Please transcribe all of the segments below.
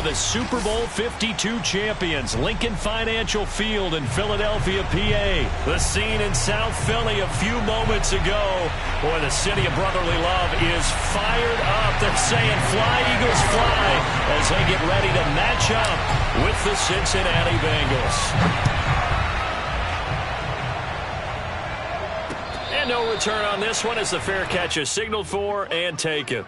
of the Super Bowl 52 champions, Lincoln Financial Field in Philadelphia, PA. The scene in South Philly a few moments ago. Boy, the city of brotherly love is fired up. They're saying, "Fly, Eagles, fly," as they get ready to match up with the Cincinnati Bengals. And no return on this one as the fair catch is signaled for and taken.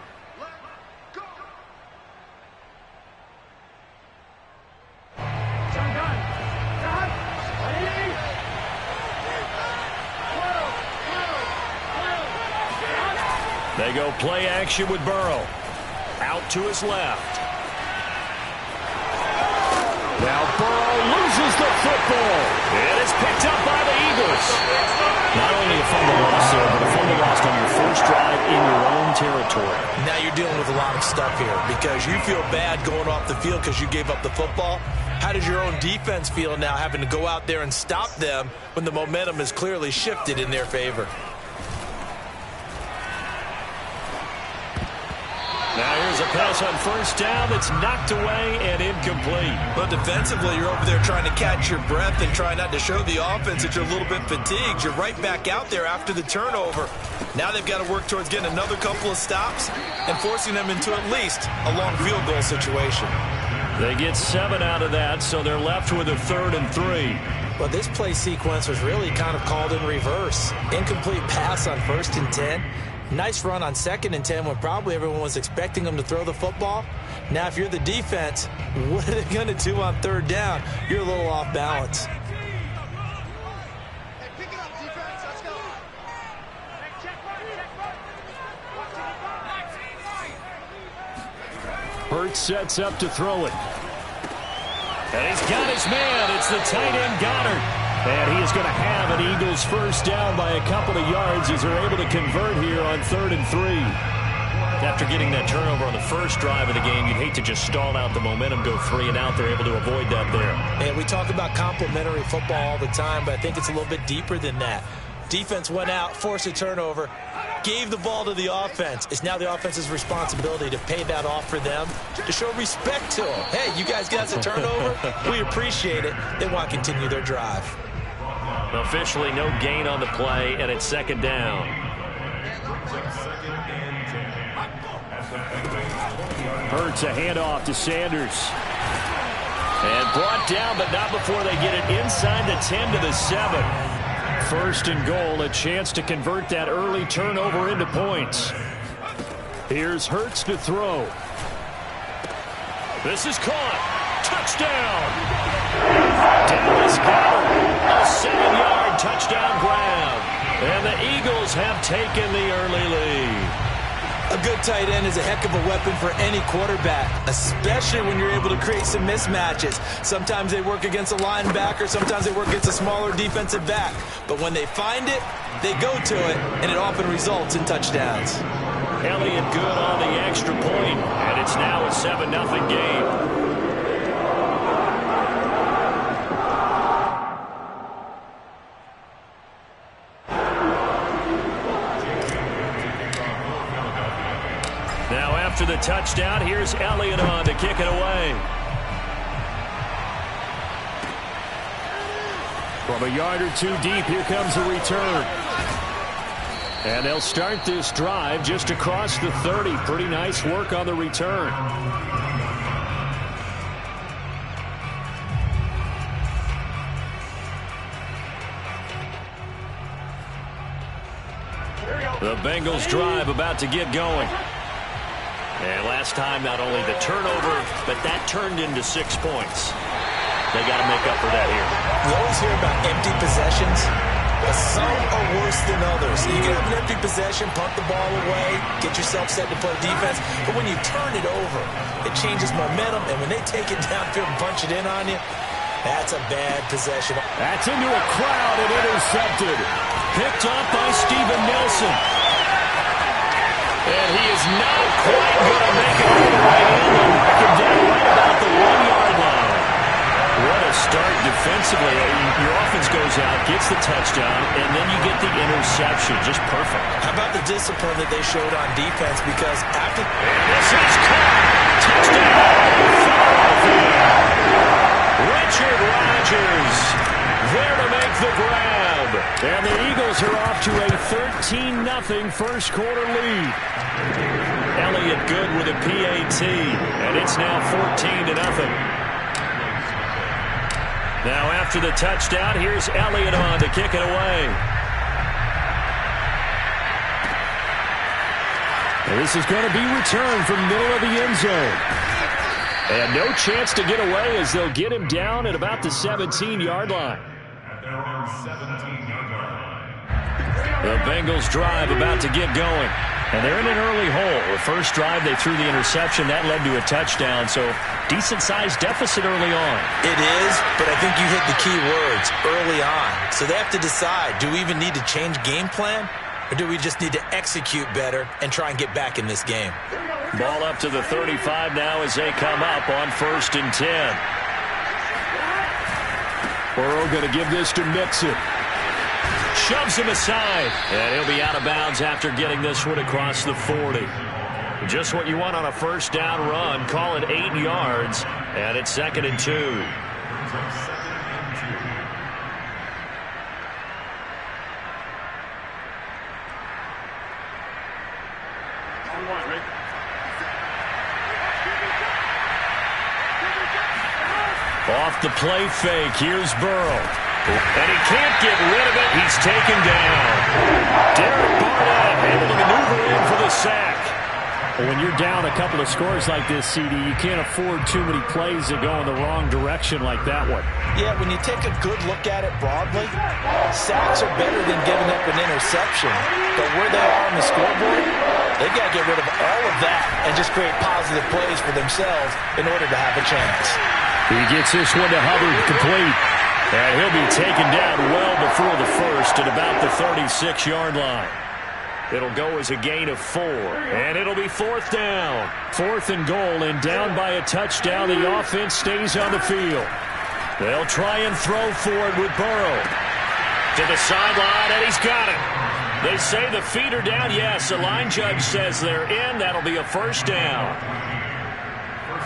They go play action with Burrow. Out to his left. Now Burrow loses the football. It is picked up by the Eagles. Not only a fumble loss there, but a fumble lost on your first drive in your own territory. Now you're dealing with a lot of stuff here because you feel bad going off the field because you gave up the football. How does your own defense feel now having to go out there and stop them when the momentum is clearly shifted in their favor? Now here's a pass on first down that's knocked away and incomplete. But defensively, you're over there trying to catch your breath and try not to show the offense that you're a little bit fatigued. You're right back out there after the turnover. Now they've got to work towards getting another couple of stops and forcing them into at least a long field goal situation. They get 7 out of that, so they're left with a 3rd and 3. Well, this play sequence was really kind of called in reverse. Incomplete pass on 1st and 10. Nice run on 2nd and 10 when probably everyone was expecting them to throw the football. Now, if you're the defense, what are they going to do on 3rd down? You're a little off balance. Hurts sets up to throw it. And he's got his man. It's the tight end Goddard. And he is going to have an Eagles first down by a couple of yards as they're able to convert here on 3rd and 3. After getting that turnover on the first drive of the game, you'd hate to just stall out the momentum, go 3 and out. They're able to avoid that there. And we talk about complementary football all the time, but I think it's a little bit deeper than that. Defense went out, forced a turnover, gave the ball to the offense. It's now the offense's responsibility to pay that off for them, to show respect to them. Hey, you guys got the turnover? We appreciate it. They want to continue their drive. Officially no gain on the play, and it's 2nd down. Hurts a handoff to Sanders. And brought down, but not before they get it inside the 10 to the 7. 1st and goal, a chance to convert that early turnover into points. Here's Hurts to throw. This is caught. Touchdown. Dallas Goddard, a 7-yard touchdown grab. And the Eagles have taken the early lead. A good tight end is a heck of a weapon for any quarterback, especially when you're able to create some mismatches. Sometimes they work against a linebacker, sometimes they work against a smaller defensive back. But when they find it, they go to it, and it often results in touchdowns. Elliott good on the extra point, and it's now a 7-0 game. After the touchdown, here's Elliott on to kick it away. From a yard or 2 deep, here comes a return. And they'll start this drive just across the 30. Pretty nice work on the return. The Bengals drive about to get going. And last time, not only the turnover, but that turned into 6 points. They got to make up for that here. We always hear about empty possessions, but some are worse than others. You can have an empty possession, punt the ball away, get yourself set to play defense, but when you turn it over, it changes momentum, and when they take it downfield and punch it in on you, that's a bad possession. That's into a crowd and intercepted. Picked up by Steven Nelson. And he is not quite going to make it all the way in. They'll mark him down right about the 1-yard line. What a they'll start defensively. Your offense goes out, gets the touchdown, and then you get the interception. Just perfect. How about the discipline that they showed on defense? Because after this is caught. Touchdown. Richard Rodgers there to make the grab. And the Eagles are off to a 13-0 first quarter lead. Elliott good with a PAT, and it's now 14-0. Now after the touchdown, here's Elliott on to kick it away. And this is going to be returned from middle of the end zone. And no chance to get away as they'll get him down at about the 17-yard line. The Bengals drive about to get going. And they're in an early hole. The first drive, they threw the interception. That led to a touchdown, so decent-sized deficit early on. It is, but I think you hit the key words, early on. So they have to decide, do we even need to change game plan, or do we just need to execute better and try and get back in this game? Ball up to the 35 now as they come up on 1st and 10. Burrow going to give this to Mixon. Shoves him aside, and he'll be out of bounds after getting this one across the 40. Just what you want on a first down run. Call it 8 yards, and it's 2nd and 2. Off the play fake, here's Burrow. And he can't get rid of it. He's taken down. Derek Barnett able to maneuver in for the sack. When you're down a couple of scores like this, CD, you can't afford too many plays that go in the wrong direction like that one. Yeah, when you take a good look at it broadly, sacks are better than giving up an interception. But where they are on the scoreboard, they've got to get rid of all of that and just create positive plays for themselves in order to have a chance. He gets this one to Hubbard, complete. And he'll be taken down well before the first at about the 36-yard line. It'll go as a gain of 4, and it'll be 4th down. 4th and goal, and down by a touchdown. The offense stays on the field. They'll try and throw forward with Burrow. To the sideline, and he's got it. They say the feet are down. Yes, the line judge says they're in. That'll be a first down.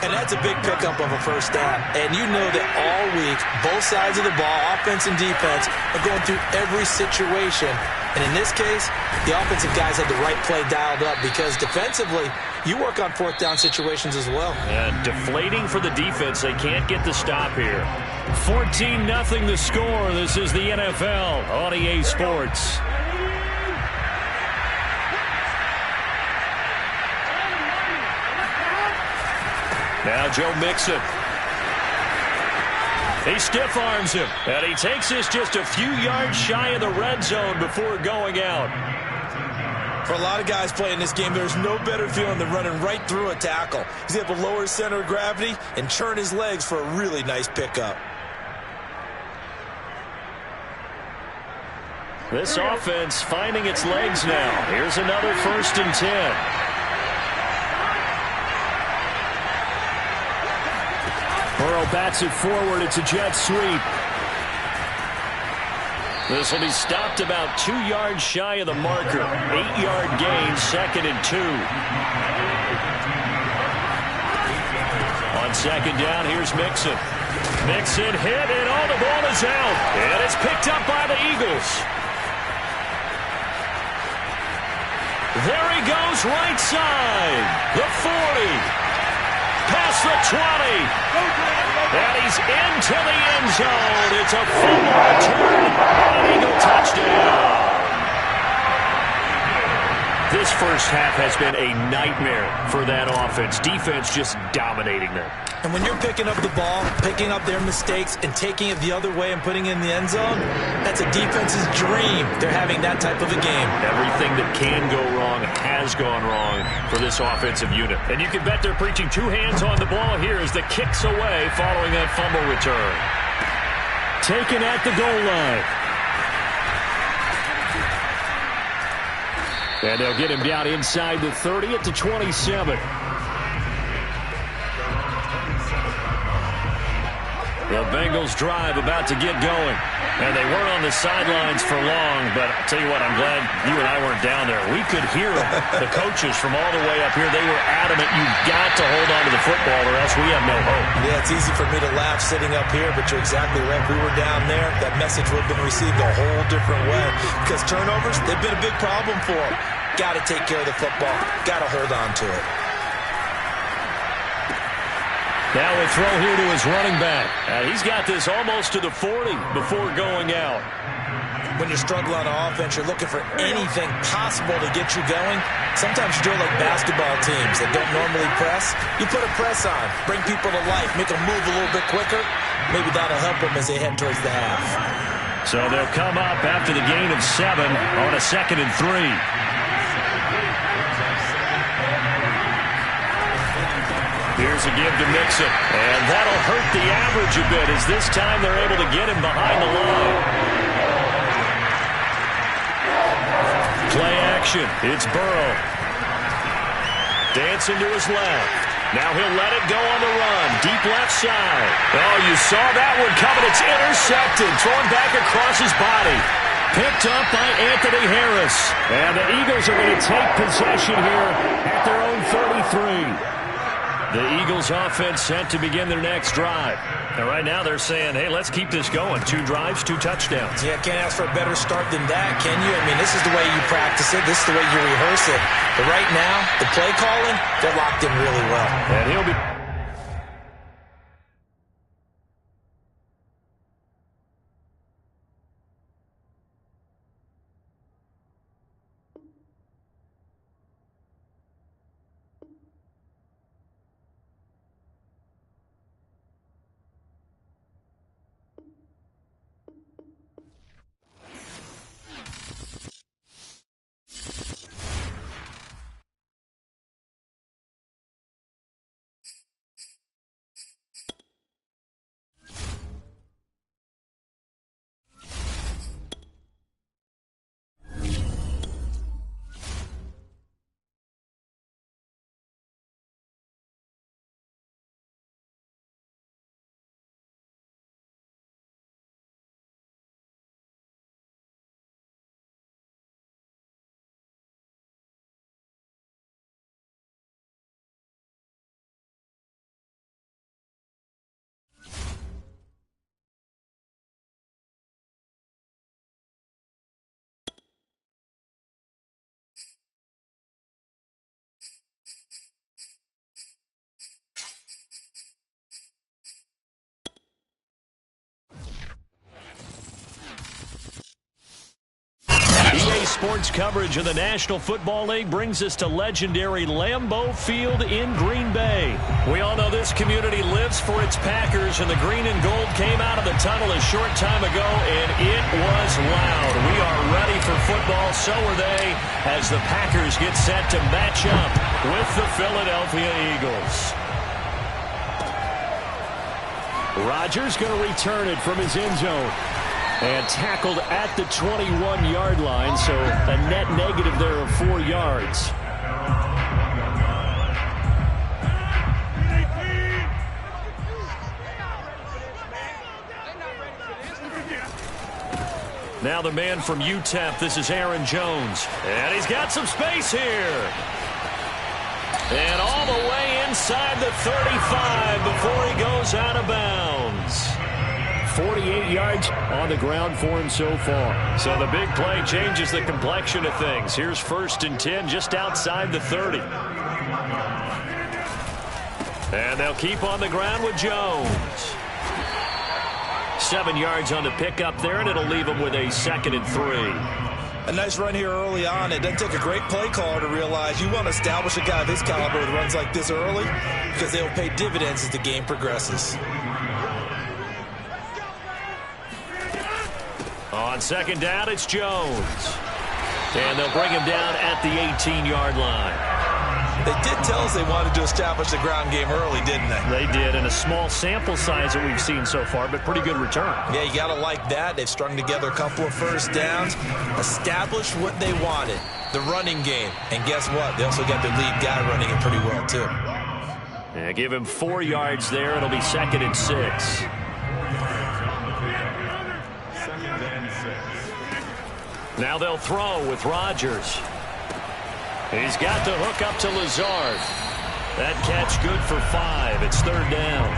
And that's a big pickup of a first down. And you know that all week, both sides of the ball, offense and defense, are going through every situation. And in this case, the offensive guys had the right play dialed up because defensively, you work on 4th down situations as well. And deflating for the defense. They can't get the stop here. 14-0 the score. This is the NFL on EA Sports. Now Joe Mixon. He stiff arms him, and he takes this just a few yards shy of the red zone before going out. For a lot of guys playing this game, there's no better feeling than running right through a tackle. He's able to lower his center of gravity and turn his legs for a really nice pickup. This offense finding its legs now. Here's another 1st and 10. Burrow bats it forward. It's a jet sweep. This will be stopped about 2 yards shy of the marker. 8-yard gain, 2nd and 2. On 2nd down, here's Mixon. Mixon hit, and all the ball is out. And it's picked up by the Eagles. There he goes, right side. The 40. Past the 20. And he's into the end zone. It's a fumble return. An Eagle touchdown. This first half has been a nightmare for that offense. Defense just dominating them. And when you're picking up the ball, picking up their mistakes, and taking it the other way and putting it in the end zone, that's a defense's dream. They're having that type of a game. Everything that can go wrong has gone wrong for this offensive unit. And you can bet they're preaching 2 hands on the ball here as the kick's away following that fumble return. Taken at the goal line. And they'll get him down inside the 30 at the 27. The Bengals drive about to get going. And they weren't on the sidelines for long, but I'll tell you what, I'm glad you and I weren't down there. We could hear the coaches from all the way up here. They were adamant, you've got to hold on to the football or else we have no hope. Yeah, it's easy for me to laugh sitting up here, but you're exactly right. If we were down there, that message would have been received a whole different way. Because turnovers, they've been a big problem for them. Got to take care of the football. Got to hold on to it. Now a throw here to his running back. He's got this almost to the 40 before going out. When you're struggling on offense, you're looking for anything possible to get you going. Sometimes you do it like basketball teams that don't normally press. You put a press on, bring people to life, make them move a little bit quicker. Maybe that'll help them as they head towards the half. So they'll come up after the gain of 7 on a 2nd and 3. Here's a give to Mixon, and that'll hurt the average a bit as this time they're able to get him behind the line. Play action. It's Burrow. Dancing to his left. Now he'll let it go on the run. Deep left side. Oh, you saw that one coming. It's intercepted. Thrown back across his body. Picked up by Anthony Harris. And the Eagles are going to take possession here at their own 33. The Eagles offense set to begin their next drive. And right now they're saying, hey, let's keep this going. 2 drives, 2 touchdowns. Yeah, can't ask for a better start than that, can you? I mean, this is the way you practice it. This is the way you rehearse it. But right now, the play calling, they're locked in really well. And he'll be... Sports coverage of the National Football League brings us to legendary Lambeau Field in Green Bay. We all know this community lives for its Packers, and the green and gold came out of the tunnel a short time ago, and it was loud. We are ready for football, so are they, as the Packers get set to match up with the Philadelphia Eagles. Rodgers going to return it from his end zone. And tackled at the 21-yard line, so a net negative there of 4 yards. Now the man from UTEP, this is Aaron Jones. And he's got some space here. And all the way inside the 35 before he goes out of bounds. 48 yards on the ground for him so far. So the big play changes the complexion of things. Here's 1st and 10 just outside the 30. And they'll keep on the ground with Jones. 7 yards on the pickup there, and it'll leave him with a 2nd and 3. A nice run here early on. It doesn't take a great play caller to realize you want to establish a guy of his caliber with runs like this early because they'll pay dividends as the game progresses. On 2nd down, it's Jones. And they'll bring him down at the 18-yard line. They did tell us they wanted to establish the ground game early, didn't they? They did, and a small sample size that we've seen so far, but pretty good return. Yeah, you got to like that. They've strung together a couple of first downs, established what they wanted, the running game. And guess what? They also got their lead guy running it pretty well, too. Yeah, give him 4 yards there. It'll be 2nd and 6. Now they'll throw with Rodgers. He's got the hook up to Lazard. That catch good for 5. It's 3rd down.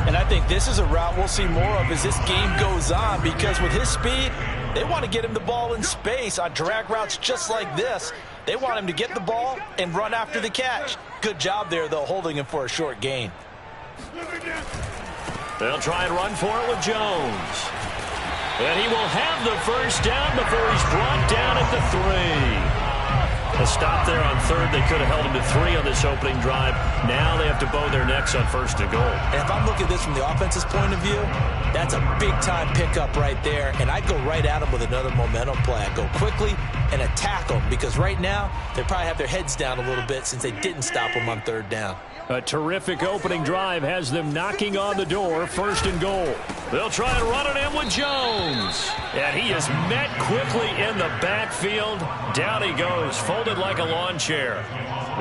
And I think this is a route we'll see more of as this game goes on, because with his speed, they want to get him the ball in space on drag routes just like this. They want him to get the ball and run after the catch. Good job there, though, holding him for a short gain. They'll try and run for it with Jones. And he will have the first down before he's brought down at the 3. A stop there on 3rd. They could have held him to 3 on this opening drive. Now they have to bow their necks on 1st and goal. And if I'm looking at this from the offense's point of view, that's a big-time pickup right there. And I'd go right at him with another momentum play. I'd go quickly and attack them, because right now they probably have their heads down a little bit since they didn't stop them on 3rd down. A terrific opening drive has them knocking on the door. 1st and goal. They'll try and run it in with Jones. And he is met quickly in the backfield. Down he goes, folded like a lawn chair.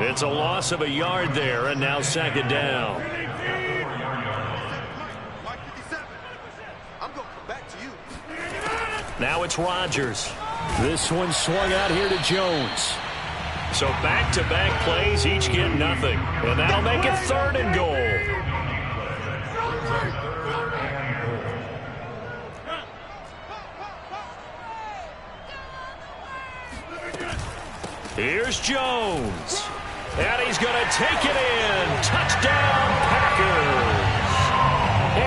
It's a loss of a yard there, and now 2nd down. Now it's Rodgers. This one swung out here to Jones. So back-to-back plays, each get nothing. And that'll make it 3rd and goal. Here's Jones. And he's going to take it in. Touchdown, Packers.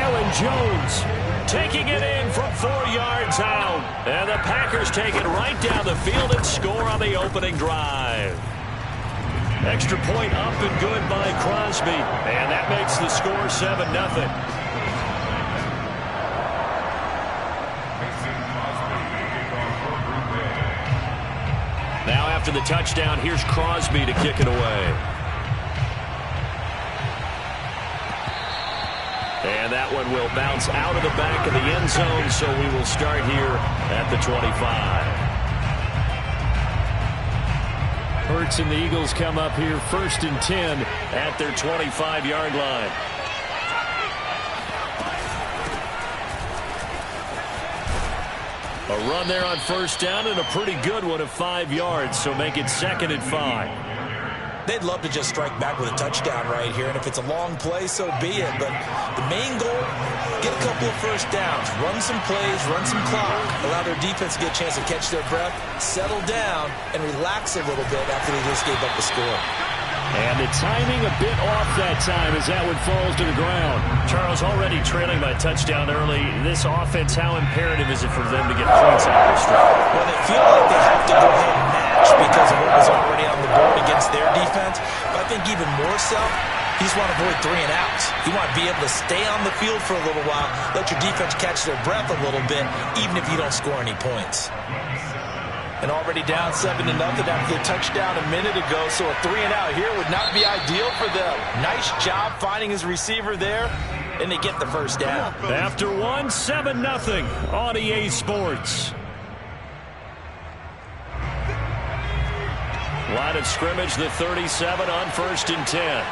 Aaron Jones taking it in from 4 yards out. And the Packers take it right down the field and score on the opening drive. Extra point up and good by Crosby. And that makes the score 7-0. Now after the touchdown, here's Crosby to kick it away. And that one will bounce out of the back of the end zone, so we will start here at the 25. Hurts and the Eagles come up here 1st and 10 at their 25-yard line. A run there on 1st down, and a pretty good one of 5 yards, so make it 2nd and 5. They'd love to just strike back with a touchdown right here, and if it's a long play, so be it. But the main goal, get a couple of 1st downs, run some plays, run some clock, allow their defense to get a chance to catch their breath, settle down, and relax a little bit after they just gave up the score. And the timing a bit off that time as that one falls to the ground. Charles, already trailing by touchdown early. This offense, how imperative is it for them to get points out of their strike? Well, they feel like they have to go ahead and match because of what was already on the board against their defense. But I think even more so, you just want to avoid 3 and outs. You want to be able to stay on the field for a little while, let your defense catch their breath a little bit, even if you don't score any points. And already down 7-0 after the touchdown a minute ago, so a 3 and out here would not be ideal for them. Nice job finding his receiver there, and they get the 1st down. After 7-0 on EA Sports. Line of scrimmage, the 37 on 1st and 10.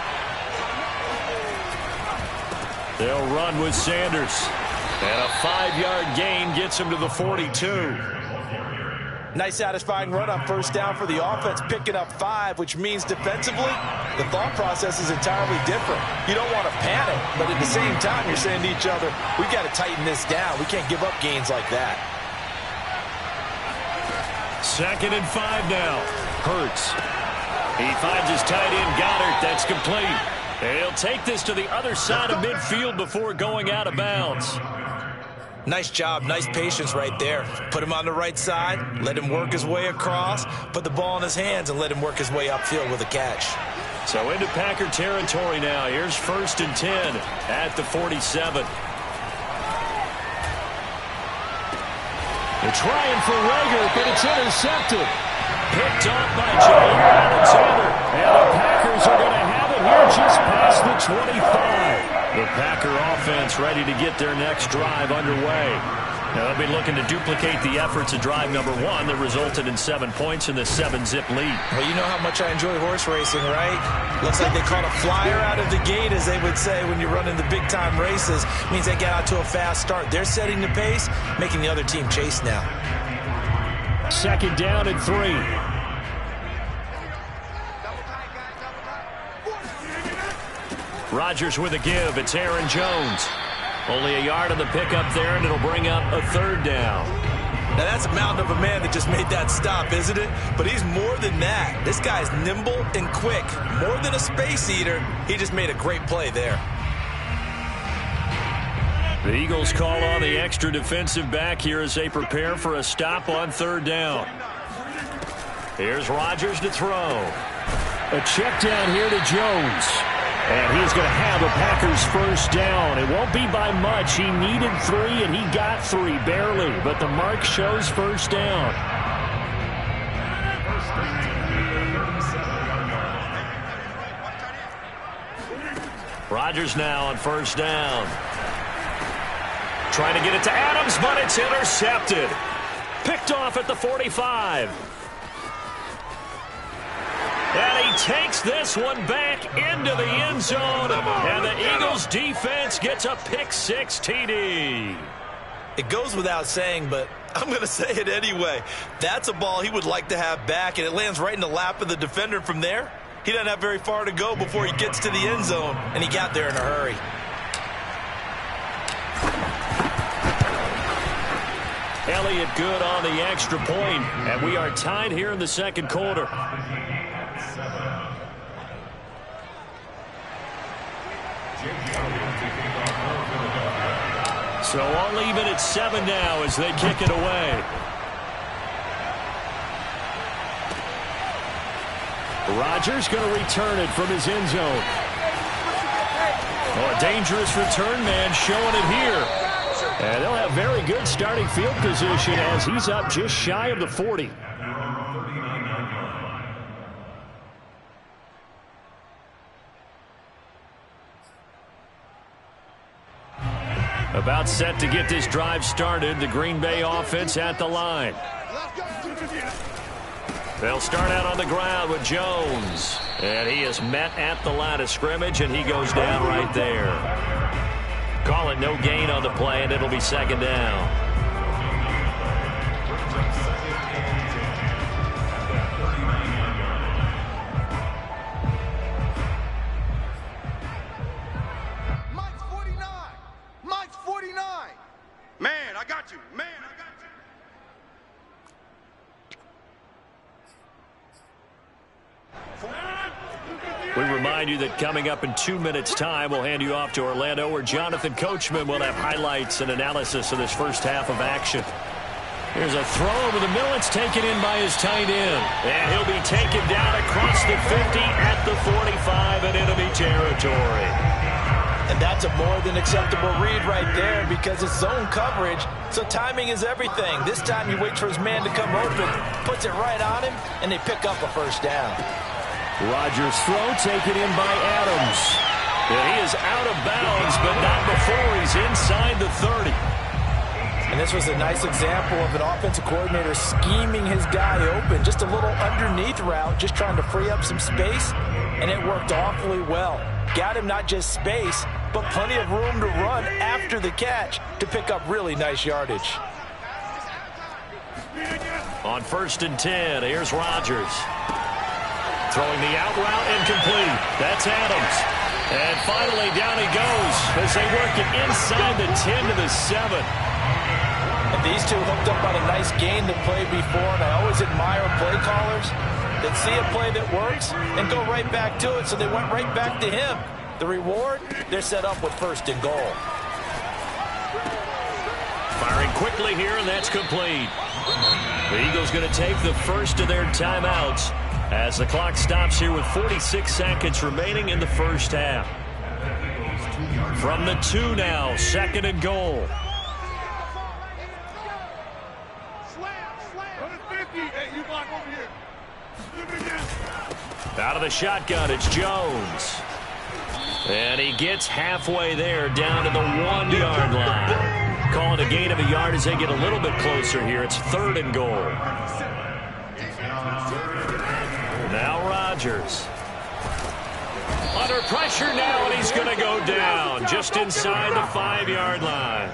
They'll run with Sanders. And a 5-yard gain gets him to the 42. Nice satisfying run on 1st down for the offense, picking up 5, which means defensively, the thought process is entirely different. You don't want to panic, but at the same time, you're saying to each other, we've got to tighten this down. We can't give up gains like that. 2nd and 5 now. Hurts. He finds his tight end, Goddard. That's complete. He'll take this to the other side of midfield before going out of bounds. Nice job, nice patience right there. Put him on the right side, let him work his way across, put the ball in his hands, and let him work his way upfield with a catch. So into Packer territory now. Here's 1st and 10 at the 47. They're trying for Rager, but it's intercepted. Picked off by Jair Alexander. And the Packers are going to have it here just past the 25. The Packer offense ready to get their next drive underway. Now they'll be looking to duplicate the efforts of drive number 1 that resulted in 7 points in the 7-zip lead. Well, you know how much I enjoy horse racing, right? Looks like they caught a flyer out of the gate, as they would say when you're running the big-time races. Means they get out to a fast start. They're setting the pace, making the other team chase now. Second down and 3. Rodgers with a give. It's Aaron Jones. Only a yard on the pickup there, and it'll bring up a 3rd down. Now, that's a mountain of a man that just made that stop, isn't it? But he's more than that. This guy's nimble and quick. More than a space eater, he just made a great play there. The Eagles call on the extra defensive back here as they prepare for a stop on 3rd down. Here's Rodgers to throw. A check down here to Jones. And he's going to have a Packers 1st down. It won't be by much. He needed 3, and he got 3, barely. But the mark shows 1st down. Rodgers now on 1st down. Trying to get it to Adams, but it's intercepted. Picked off at the 45. And he takes this one back into the end zone. And the Eagles defense gets a pick-6 TD. It goes without saying, but I'm going to say it anyway. That's a ball he would like to have back, and it lands right in the lap of the defender from there. He doesn't have very far to go before he gets to the end zone, and he got there in a hurry. Elliott good on the extra point, and we are tied here in the 2nd quarter. So all even at 7 now as they kick it away. Rodgers going to return it from his end zone. Oh, a dangerous return man showing it here. And they'll have very good starting field position as he's up just shy of the 40. About set to get this drive started. The Green Bay offense at the line. They'll start out on the ground with Jones. And he is met at the line of scrimmage, and he goes down right there. Call it no gain on the play, and it'll be 2nd down. Mike's 49. Mike's 49. Man, I got you. Man, I got We remind you that coming up in 2 minutes' time, we'll hand you off to Orlando, where Jonathan Coachman will have highlights and analysis of this first half of action. Here's a throw over the middle. It's taken in by his tight end. And he'll be taken down across the 50 at the 45 in enemy territory. And that's a more than acceptable read right there because it's zone coverage, so timing is everything. This time he waits for his man to come open, puts it right on him, and they pick up a 1st down. Rodgers' throw taken in by Adams. And he is out of bounds, but not before he's inside the 30. And this was a nice example of an offensive coordinator scheming his guy open. Just a little underneath route, just trying to free up some space, and it worked awfully well. Got him not just space, but plenty of room to run after the catch to pick up really nice yardage. On 1st and 10, here's Rodgers. Throwing the out route incomplete. That's Adams. And finally down he goes as they work it inside the 10 to the 7. And these two hooked up on a nice gain the play before, and I always admire play callers that see a play that works and go right back to it, so they went right back to him. The reward, they're set up with 1st and goal. Firing quickly here, and that's complete. The Eagles going to take the first of their timeouts as the clock stops here with 46 seconds remaining in the first half. From the 2 now, 2nd and goal. Out of the shotgun, it's Jones. And he gets halfway there down to the 1-yard line. Calling a gain of a yard as they get a little bit closer here. It's 3rd and goal. Now Rodgers. Under pressure now, and he's going to go down just inside the 5-yard line.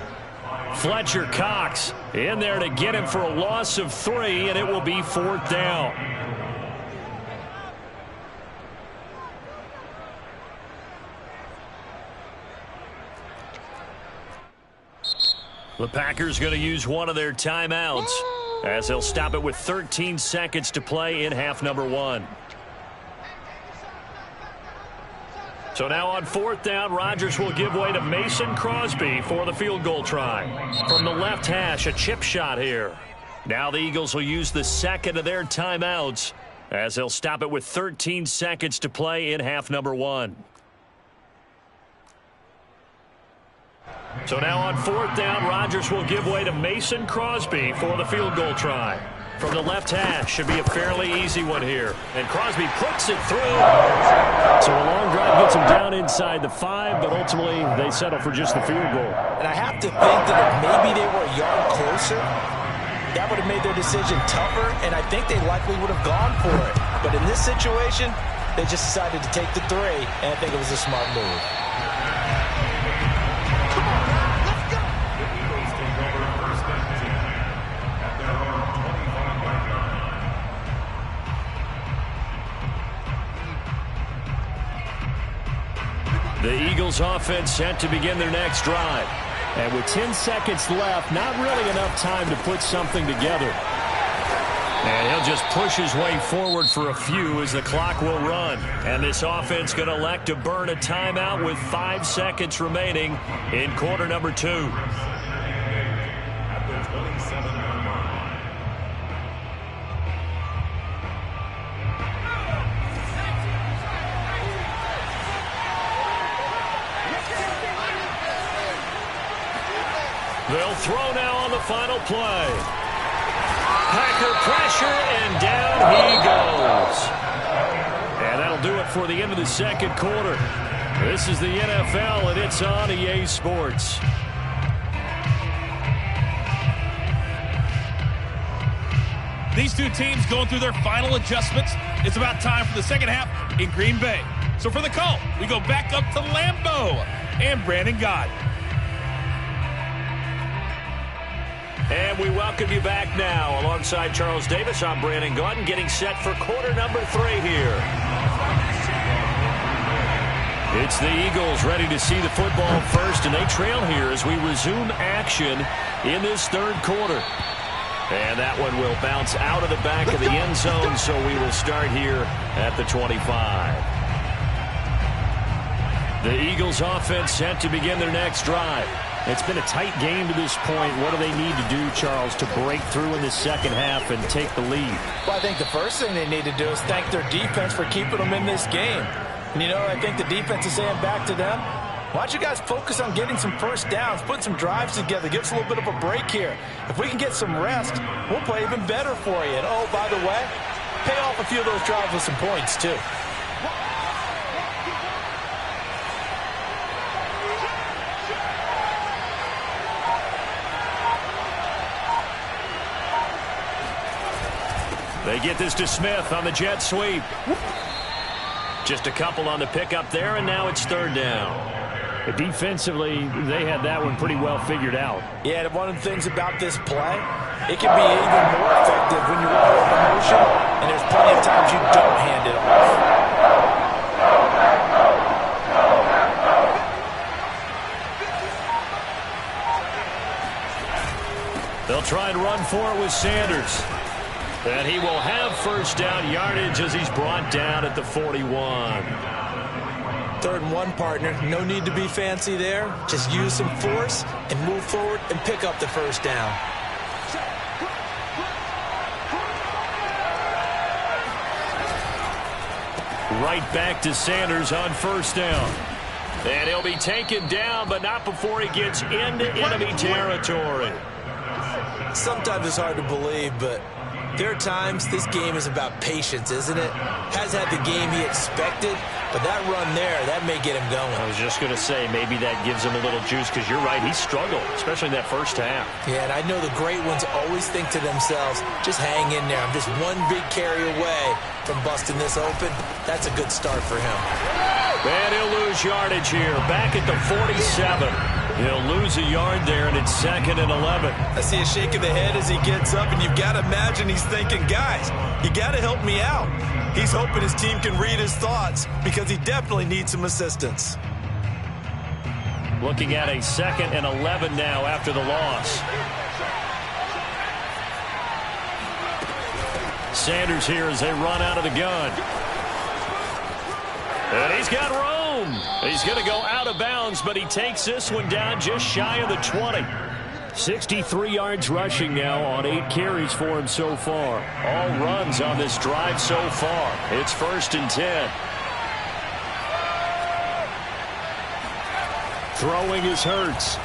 Fletcher Cox in there to get him for a loss of 3, and it will be 4th down. The Packers going to use one of their timeouts as they'll stop it with 13 seconds to play in half number 1. So now on 4th down, Rodgers will give way to Mason Crosby for the field goal try. From the left hash, a chip shot here. Now the Eagles will use the second of their timeouts as they'll stop it with 13 seconds to play in half number 1. So now on 4th down, Rodgers will give way to Mason Crosby for the field goal try. From the left hash, should be a fairly easy one here. And Crosby puts it through. So a long drive gets him down inside the 5, but ultimately they settle for just the field goal. And I have to think that if maybe they were a yard closer, that would have made their decision tougher, and I think they likely would have gone for it. But in this situation, they just decided to take the 3, and I think it was a smart move. The Eagles offense set to begin their next drive. And with 10 seconds left, not really enough time to put something together. And he'll just push his way forward for a few as the clock will run. And this offense going to elect to burn a timeout with 5 seconds remaining in quarter number 2. They'll throw now on the final play. Packer pressure, and down he goes. And that'll do it for the end of the second quarter. This is the NFL, and it's on EA Sports. These two teams going through their final adjustments. It's about time for the second half in Green Bay. So for the call, we go back up to Lambeau and Brandon Gott. And we welcome you back now. Alongside Charles Davis, I'm Brandon Gott, getting set for quarter number 3 here. It's the Eagles ready to see the football first, and they trail here as we resume action in this third quarter. And that one will bounce out of the back of the end zone, so we will start here at the 25. The Eagles offense set to begin their next drive. It's been a tight game to this point. What do they need to do, Charles, to break through in the second half and take the lead? Well, I think the first thing they need to do is thank their defense for keeping them in this game. And, you know, I think the defense is saying back to them, why don't you guys focus on getting some first downs, putting some drives together, give us a little bit of a break here. If we can get some rest, we'll play even better for you. And, oh, by the way, pay off a few of those drives with some points, too. They get this to Smith on the jet sweep. Just a couple on the pickup there, and now it's third down. Defensively, they had that one pretty well figured out. Yeah, and one of the things about this play, it can be even more effective when you roll up a motion, and there's plenty of times you don't hand it off. They'll try and run for it with Sanders. And he will have first down yardage as he's brought down at the 41. 3rd and 1, partner. No need to be fancy there. Just use some force and move forward and pick up the first down. Right back to Sanders on first down. And he'll be taken down, but not before he gets into enemy territory. Sometimes it's hard to believe, but there are times this game is about patience, isn't it? Has had the game he expected, but that run there, that may get him going. I was just going to say, maybe that gives him a little juice, because you're right, he struggled, especially in that first half. Yeah, and I know the great ones always think to themselves, just hang in there. I'm just one big carry away from busting this open. That's a good start for him. And he'll lose yardage here, back at the 47. He'll lose a yard there, and it's 2nd and 11. I see a shake of the head as he gets up, and you've got to imagine he's thinking, guys, you got to help me out. He's hoping his team can read his thoughts because he definitely needs some assistance. Looking at a 2nd and 11 now after the loss. Sanders here as they run out of the gun. And he's got room. He's going to go out of bounds, but he takes this one down just shy of the 20. 63 yards rushing now on 8 carries for him so far. All runs on this drive so far. It's 1st and 10. Throwing is Hurts.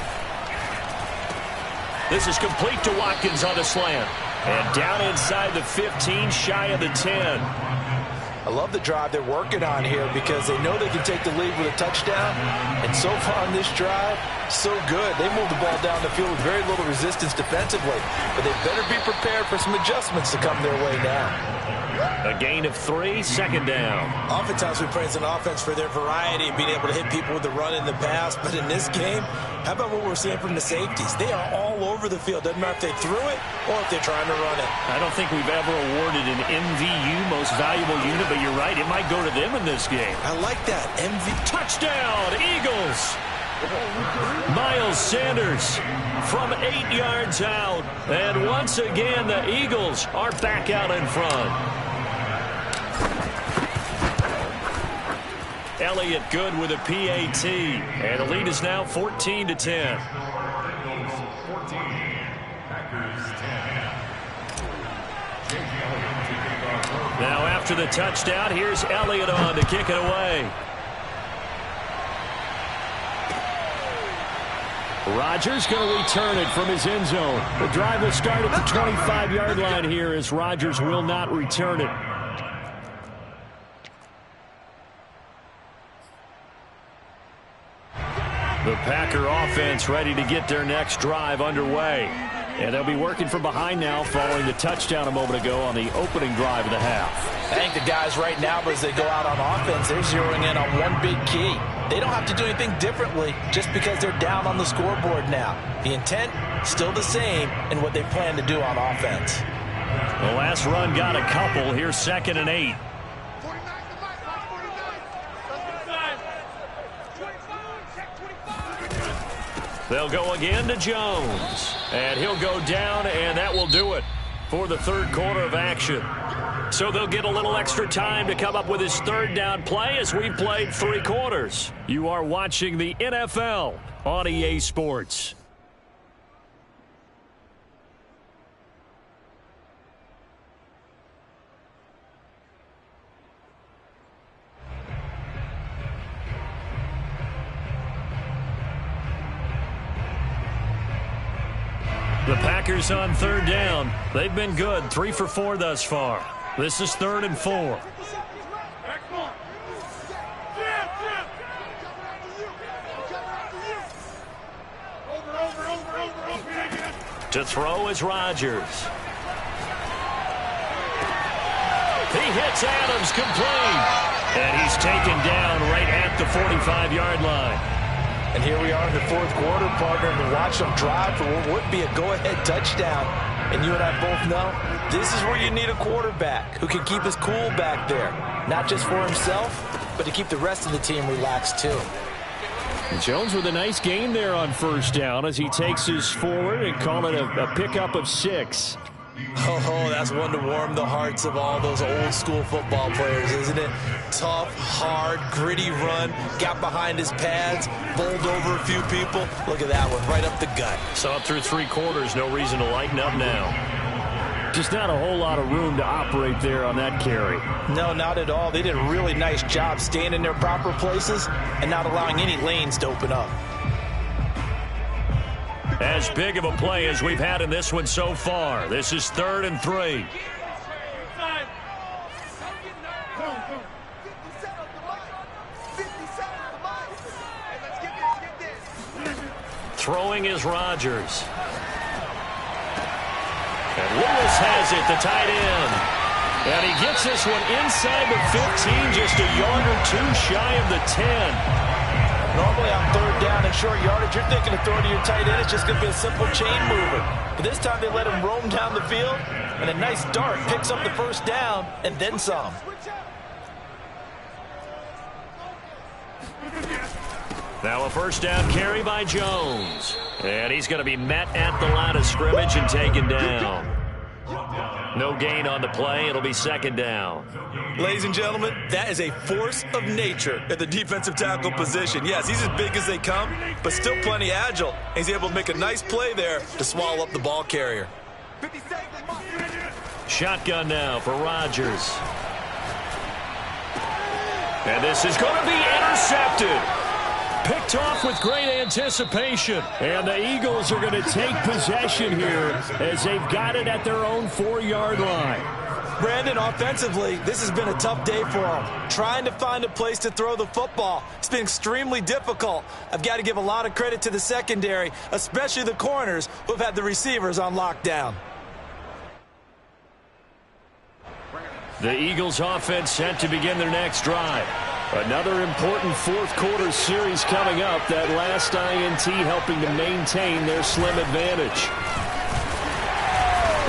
This is complete to Watkins on the slant. And down inside the 15, shy of the 10. I love the drive they're working on here because they know they can take the lead with a touchdown. And so far on this drive, so good. They move the ball down the field with very little resistance defensively. But they better be prepared for some adjustments to come their way now. A gain of 3, 2nd down. Oftentimes we praise an offense for their variety and being able to hit people with the run in the pass. But in this game, how about what we're seeing from the safeties? They are all over the field. Doesn't matter if they threw it or if they're trying to run it. I don't think we've ever awarded an MVU, most valuable unit, but you're right, it might go to them in this game. I like that. Touchdown, Eagles! Miles Sanders from 8 yards out. And once again, the Eagles are back out in front. Elliott good with a PAT. And the lead is now 14-10. Now after the touchdown, here's Elliott on to kick it away. Rodgers going to return it from his end zone. The drive will start at the 25-yard line here as Rodgers will not return it. The Packer offense ready to get their next drive underway. And they'll be working from behind now following the touchdown a moment ago on the opening drive of the half. I think the guys right now, as they go out on offense, they're zeroing in on one big key. They don't have to do anything differently just because they're down on the scoreboard now. The intent, still the same in what they plan to do on offense. The last run got a couple. Here's 2nd and 8. They'll go again to Jones. And he'll go down, and that will do it for the 3rd quarter of action. So they'll get a little extra time to come up with his 3rd down play as we've played 3 quarters. You are watching the NFL on EA Sports. The Packers on 3rd down. They've been good, 3 for 4 thus far. This is 3rd and 4. To throw is Rodgers. He hits Adams complete. And he's taken down right at the 45-yard line. And here we are in the 4th quarter, partner, and watch them drive for what would be a go-ahead touchdown. And you and I both know this is where you need a quarterback who can keep his cool back there. Not just for himself, but to keep the rest of the team relaxed too. Jones with a nice gain there on 1st down as he takes his forward and call it a pickup of 6. Oh, that's one to warm the hearts of all those old school football players, isn't it? Tough, hard, gritty run, got behind his pads, bowled over a few people. Look at that one, right up the gut. So up through 3 quarters, no reason to lighten up now. Just not a whole lot of room to operate there on that carry. No, not at all. They did a really nice job staying in their proper places and not allowing any lanes to open up. As big of a play as we've had in this one so far. This is 3rd and 3. Throwing is Rodgers. And Lewis has it, the tight end. And he gets this one inside the 15, just a yard or 2 shy of the 10. Normally on third down and short yardage, you're thinking of throwing to your tight end. It's just going to be a simple chain mover. But this time they let him roam down the field, and a nice dart picks up the first down and then some. Now a first down carry by Jones. And he's going to be met at the line of scrimmage and taken down. No gain on the play. It'll be second down. Ladies and gentlemen, that is a force of nature at the defensive tackle position. Yes, he's as big as they come, but still plenty agile. He's able to make a nice play there to swallow up the ball carrier. Shotgun now for Rodgers. And this is going to be intercepted. Picked off with great anticipation. And the Eagles are going to take possession here as they've got it at their own 4-yard line. Brandon, offensively, this has been a tough day for them. Trying to find a place to throw the football. It's been extremely difficult. I've got to give a lot of credit to the secondary, especially the corners who've had the receivers on lockdown. The Eagles offense set to begin their next drive. Another important fourth-quarter series coming up. That last INT helping to maintain their slim advantage.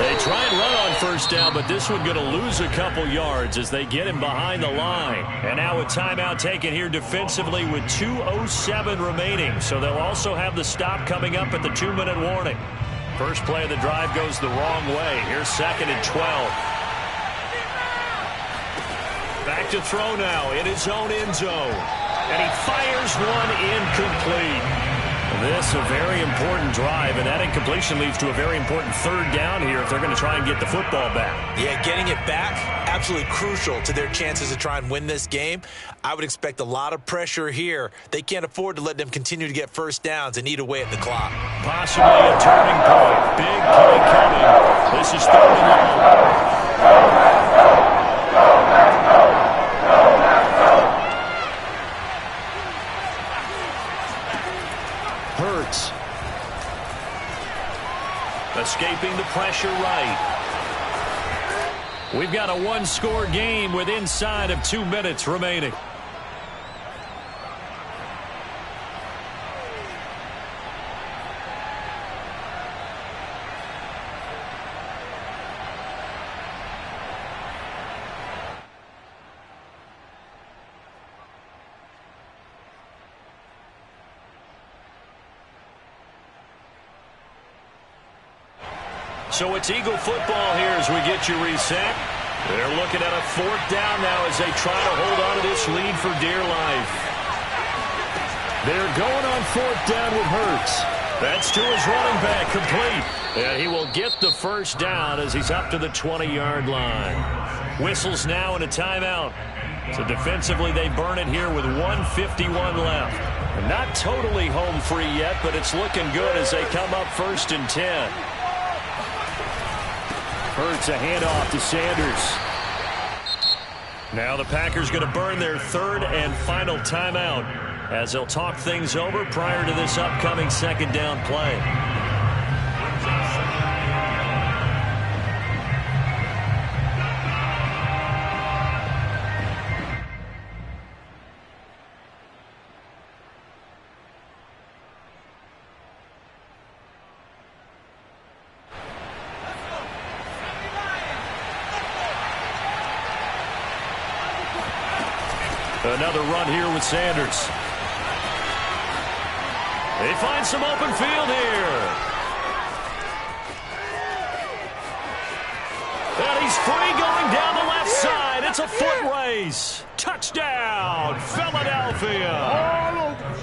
They try and run on first down, but this one going to lose a couple yards as they get him behind the line. And now a timeout taken here defensively with 2:07 remaining. So they'll also have the stop coming up at the 2-minute warning. First play of the drive goes the wrong way. Here's 2nd and 12. Back to throw now in his own end zone. And he fires one incomplete. This a very important drive, and that incompletion leads to a very important third down here if they're going to try and get the football back. Yeah, getting it back, absolutely crucial to their chances to try and win this game. I would expect a lot of pressure here. They can't afford to let them continue to get first downs and eat away at the clock. Possibly a turning point. Big play coming. This is 3rd and long. Escaping the pressure right. We've got a 1-score game with inside of 2 minutes remaining. So it's Eagle football here as we get you reset. They're looking at a 4th down now as they try to hold on to this lead for dear life. They're going on 4th down with Hurts. That's to his running back, complete. And he will get the first down as he's up to the 20-yard line. Whistles now and a timeout. So defensively they burn it here with 1:51 left. And not totally home free yet, but it's looking good as they come up 1st and 10. Hurts a handoff to Sanders. Now the Packers going to burn their 3rd and final timeout as they'll talk things over prior to this upcoming 2nd down play. Another run here with Sanders. They find some open field here. And he's free going down the left side. It's a foot race. Touchdown, Philadelphia.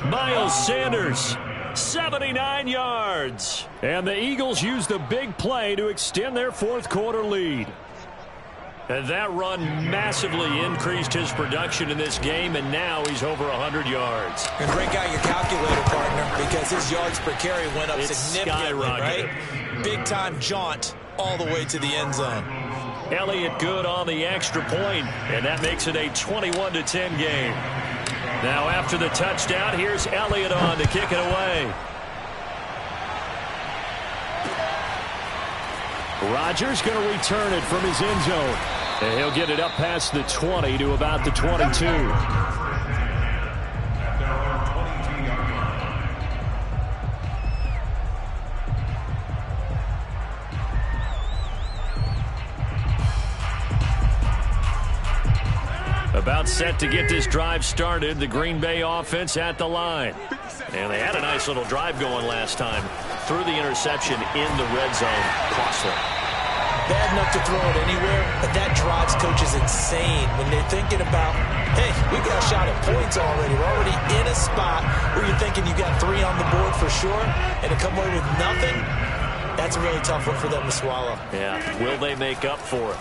Miles Sanders, 79 yards. And the Eagles use the big play to extend their 4th-quarter lead. And that run massively increased his production in this game, and now he's over 100 yards. And break out your calculator, partner, because his yards per carry went up significantly, right? Big-time jaunt all the way to the end zone. Elliott good on the extra point, and that makes it a 21-10 game. Now after the touchdown, here's Elliott on to kick it away. Rodgers going to return it from his end zone. And he'll get it up past the 20 to about the 22. About set to get this drive started. The Green Bay offense at the line. And they had a nice little drive going last time. Threw the interception in the red zone. Costly. Bad enough to throw it anywhere, but that drives coaches insane when they're thinking about, hey, we got a shot at points already. We're already in a spot where you're thinking you got 3 on the board for sure, and to come away with nothing, that's a really tough one for them to swallow. Yeah, will they make up for it?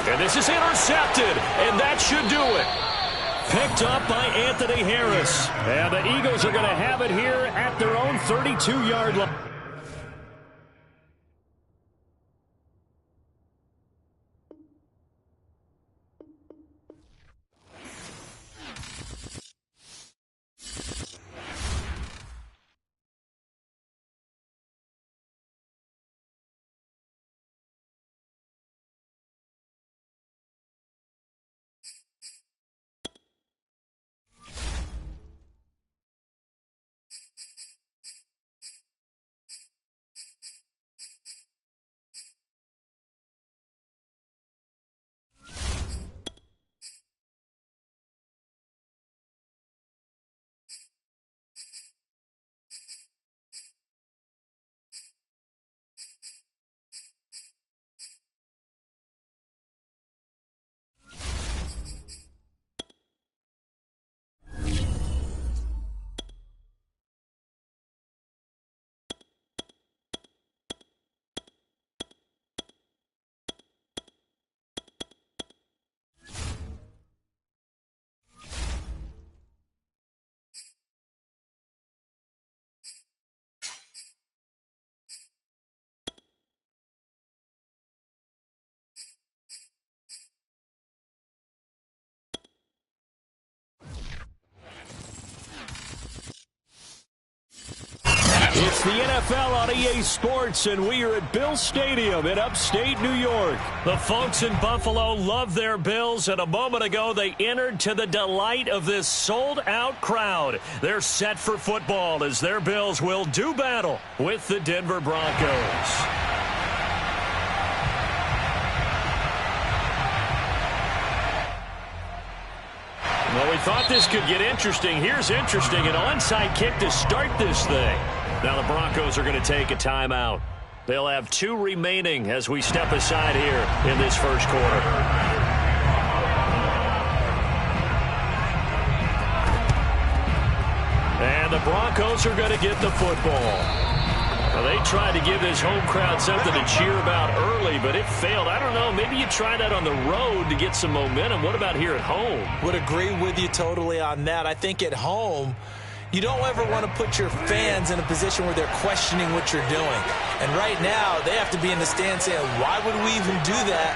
And this is intercepted, and that should do it. Picked up by Anthony Harris. And the Eagles are going to have it here at their own 32-yard line. It's the NFL on EA Sports, and we are at Bill Stadium in upstate New York. The folks in Buffalo love their Bills, and a moment ago they entered to the delight of this sold-out crowd. They're set for football as their Bills will do battle with the Denver Broncos. Well, we thought this could get interesting. Here's interesting, an onside kick to start this thing. Now the Broncos are going to take a timeout. They'll have 2 remaining as we step aside here in this first quarter. And the Broncos are going to get the football. Well, they tried to give this home crowd something to cheer about early, but it failed. I don't know. Maybe you try that on the road to get some momentum. What about here at home? Would agree with you totally on that. I think at home, you don't ever want to put your fans in a position where they're questioning what you're doing. And right now, they have to be in the stand saying, why would we even do that?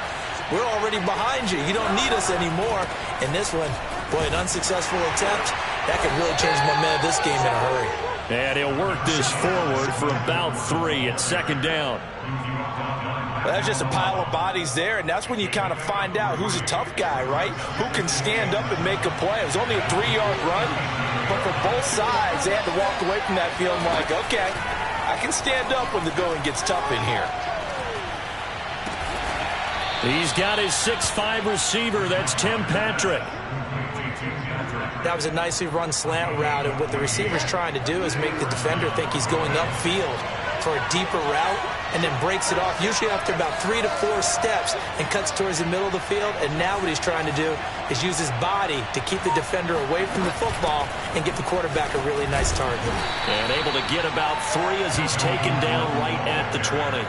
We're already behind you. You don't need us anymore. And this one, boy, an unsuccessful attempt, that could really change the momentum of this game in a hurry. And he'll work this forward for about 3 at second down. Well, that's just a pile of bodies there, and that's when you kind of find out who's a tough guy, right? Who can stand up and make a play. It was only a 3-yard run, but for both sides, they had to walk away from that feeling like, okay, I can stand up when the going gets tough in here. He's got his 6'5" receiver. That's Tim Patrick. That was a nicely run slant route, and what the receiver's trying to do is make the defender think he's going upfield for a deeper route, and then breaks it off, usually after about 3 to 4 steps, and cuts towards the middle of the field. And now what he's trying to do is use his body to keep the defender away from the football and get the quarterback a really nice target. And able to get about 3 as he's taken down right at the 20.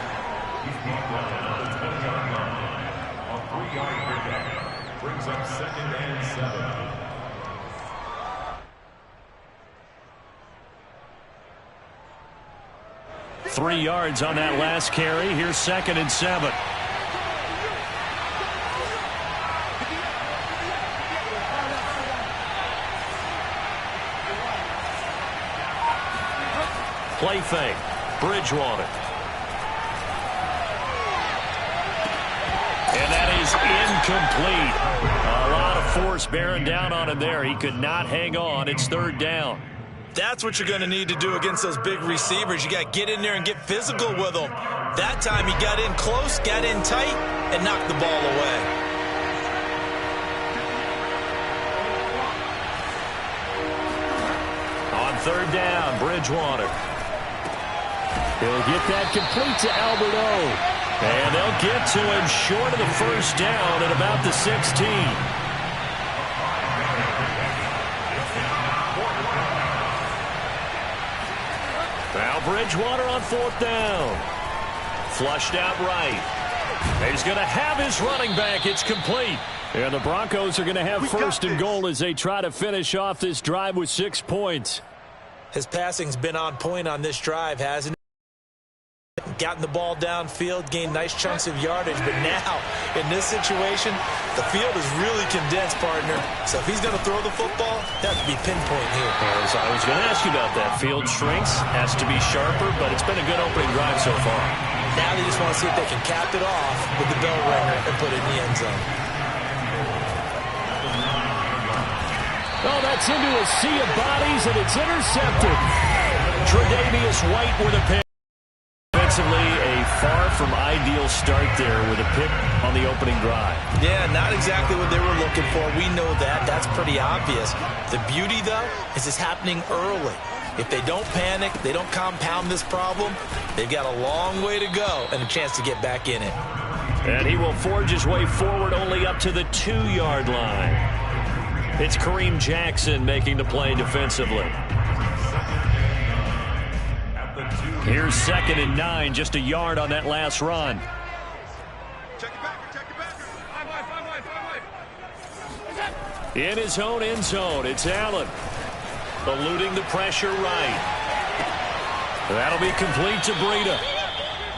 Brings up 2nd and 7. 3 yards on that last carry. Here's 2nd and 7. Play fake. Bridgewater. And that is incomplete. A lot of force bearing down on him there. He could not hang on. It's 3rd down. That's what you're going to need to do against those big receivers. You got to get in there and get physical with them. That time he got in close, got in tight, and knocked the ball away. third down, Bridgewater. He'll get that complete to Alberto. And they'll get to him short of the first down at about the 16. Now Bridgewater on fourth down. Flushed out right. He's going to have his running back. It's complete. And the Broncos are going to have first and goal as they try to finish off this drive with 6 points. His passing's been on point on this drive, hasn't it? Gotten the ball downfield, gained nice chunks of yardage, but now, in this situation, the field is really condensed, partner. So if he's going to throw the football, that has to be pinpoint here. I was going to ask you about that. Field shrinks, has to be sharper, but it's been a good opening drive so far. Now they just want to see if they can cap it off with the bell ringer and put it in the end zone. Oh, that's into a sea of bodies, and it's intercepted. Tre'Davious White with a pick. Offensively, a far from ideal start there with a pick on the opening drive. Yeah, not exactly what they were looking for. We know that. That's pretty obvious. The beauty, though, is it's happening early. If they don't panic, they don't compound this problem, they've got a long way to go and a chance to get back in it. And he will forge his way forward only up to the 2-yard line. It's Kareem Jackson making the play defensively. Here's 2nd and 9, just a yard on that last run. Check it back. In his own end zone, it's Allen. Eluding the pressure right. That'll be complete to Breida.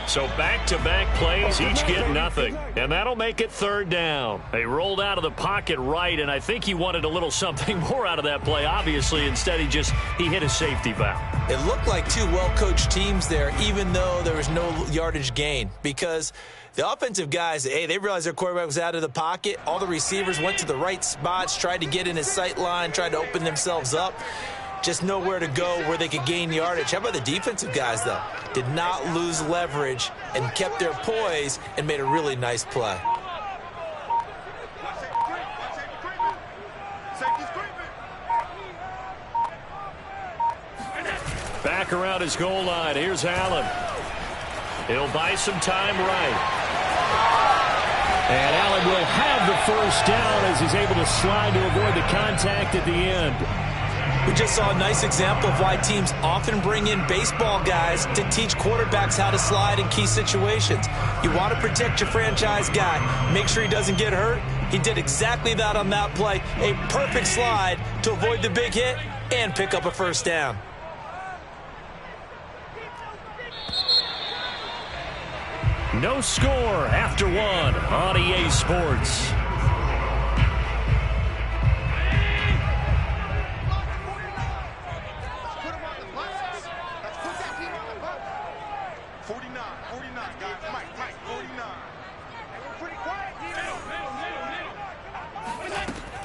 So back-to-back plays, each get nothing. And that'll make it third down. They rolled out of the pocket right, and I think he wanted a little something more out of that play, obviously. Instead, he hit a safety valve. It looked like two well-coached teams there, even though there was no yardage gain. Because the offensive guys, they realized their quarterback was out of the pocket. All the receivers went to the right spots, tried to get in his sight line, tried to open themselves up. Just nowhere to go where they could gain yardage. How about the defensive guys, though? Did not lose leverage and kept their poise and made a really nice play. Back around his goal line. Here's Allen. He'll buy some time right. And Allen will have the first down as he's able to slide to avoid the contact at the end. We just saw a nice example of why teams often bring in baseball guys to teach quarterbacks how to slide in key situations. You want to protect your franchise guy. Make sure he doesn't get hurt. He did exactly that on that play. A perfect slide to avoid the big hit and pick up a first down. No score after one on EA Sports.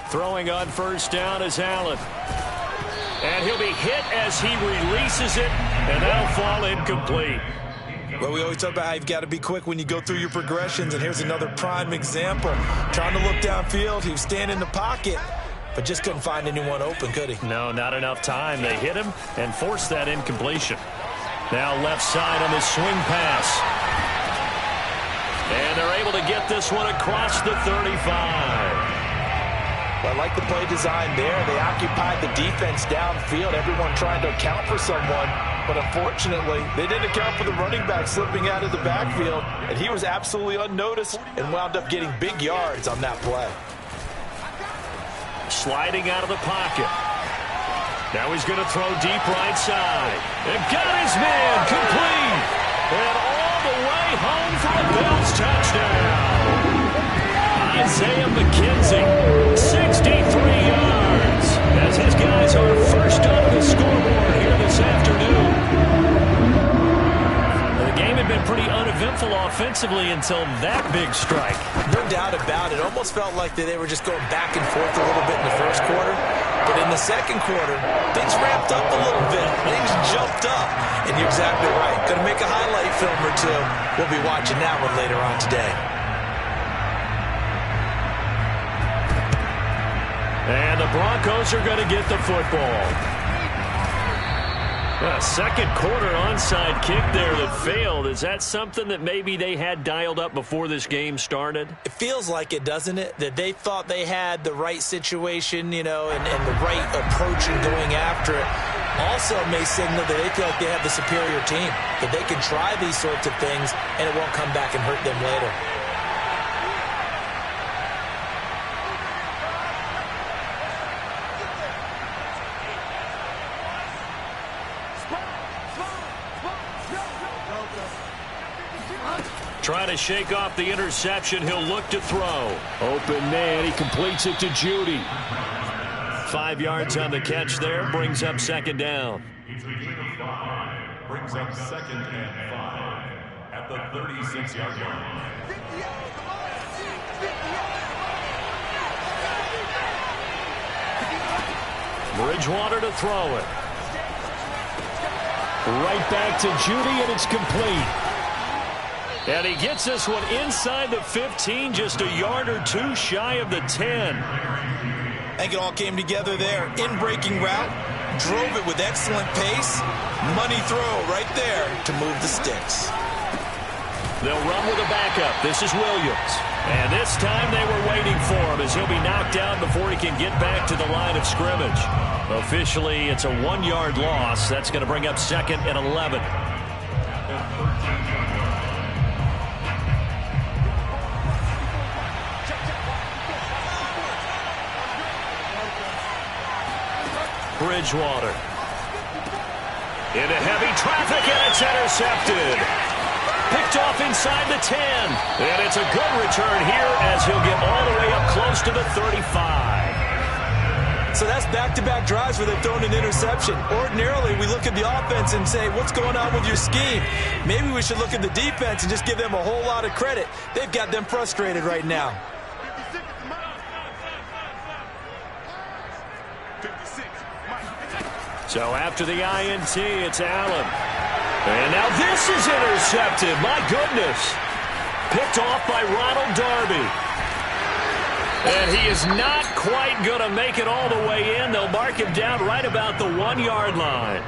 Throwing on first down is Allen. And he'll be hit as he releases it, and that'll fall incomplete. Well, we always talk about how you've got to be quick when you go through your progressions, and here's another prime example. Trying to look downfield, he was standing in the pocket, but just couldn't find anyone open, could he? No, not enough time. They hit him and forced that incompletion. Now left side on this swing pass. And they're able to get this one across the 35. Well, I like the play design there. They occupied the defense downfield, everyone trying to account for someone. But unfortunately, they didn't account for the running back slipping out of the backfield, and he was absolutely unnoticed and wound up getting big yards on that play. Sliding out of the pocket. Now he's going to throw deep right side. And got his man complete. And all the way home for the Bills touchdown. Isaiah McKenzie, 63 yards, as his guys are first on the scoreboard here this afternoon. The game had been pretty uneventful offensively until that big strike. No doubt about it. Almost felt like they were just going back and forth a little bit in the first quarter. But in the second quarter, things ramped up a little bit. Things jumped up. And you're exactly right. Going to make a highlight film or two. We'll be watching that one later on today. And the Broncos are going to get the football. Second quarter onside kick there that failed. Is that something that maybe they had dialed up before this game started? It feels like it, doesn't it? That they thought they had the right situation, and the right approach in going after it. Also may signal that they feel like they have the superior team, that they can try these sorts of things and it won't come back and hurt them later. Trying to shake off the interception. He'll look to throw. Open man. He completes it to Judy. 5 yards on the catch there. Brings up second down. It's a gain of 5. Brings up 2nd and 5 at the 36-yard line. Bridgewater to throw it. Right back to Judy, and it's complete. And he gets this one inside the 15, just a yard or two shy of the 10. I think it all came together there. In-breaking route, drove it with excellent pace. Money throw right there to move the sticks. They'll run with a backup. This is Williams. And this time they were waiting for him as he'll be knocked down before he can get back to the line of scrimmage. Officially, it's a 1-yard loss. That's going to bring up 2nd and 11. Bridgewater. Into heavy traffic, and it's intercepted. Picked off inside the 10. And it's a good return here as he'll get all the way up close to the 35. So that's back-to-back drives where they've thrown an interception. Ordinarily, we look at the offense and say, what's going on with your scheme? Maybe we should look at the defense and just give them a whole lot of credit. They've got them frustrated right now. So after the INT, it's Allen. And now this is intercepted. My goodness. Picked off by Ronald Darby. And he is not quite going to make it all the way in. They'll mark him down right about the 1-yard line.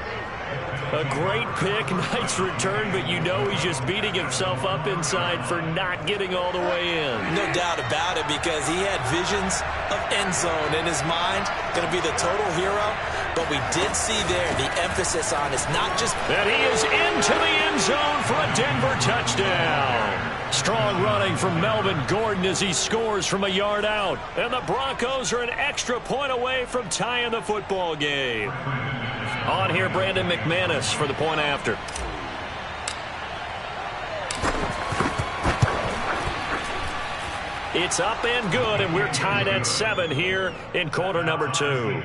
A great pick, nice return, but you know he's just beating himself up inside for not getting all the way in. No doubt about it, because he had visions of end zone in his mind. Going to be the total hero. But we did see there the emphasis on is not just... And he is into the end zone for a Denver touchdown. Strong running from Melvin Gordon as he scores from a yard out. And the Broncos are an extra point away from tying the football game. On here, Brandon McManus for the point after. It's up and good, and we're tied at 7 here in quarter number 2.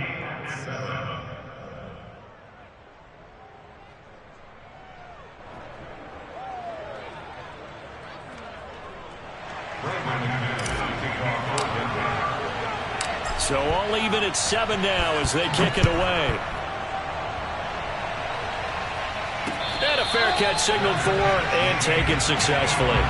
So all even at 7 now as they kick it away. And a fair catch signaled for and taken successfully.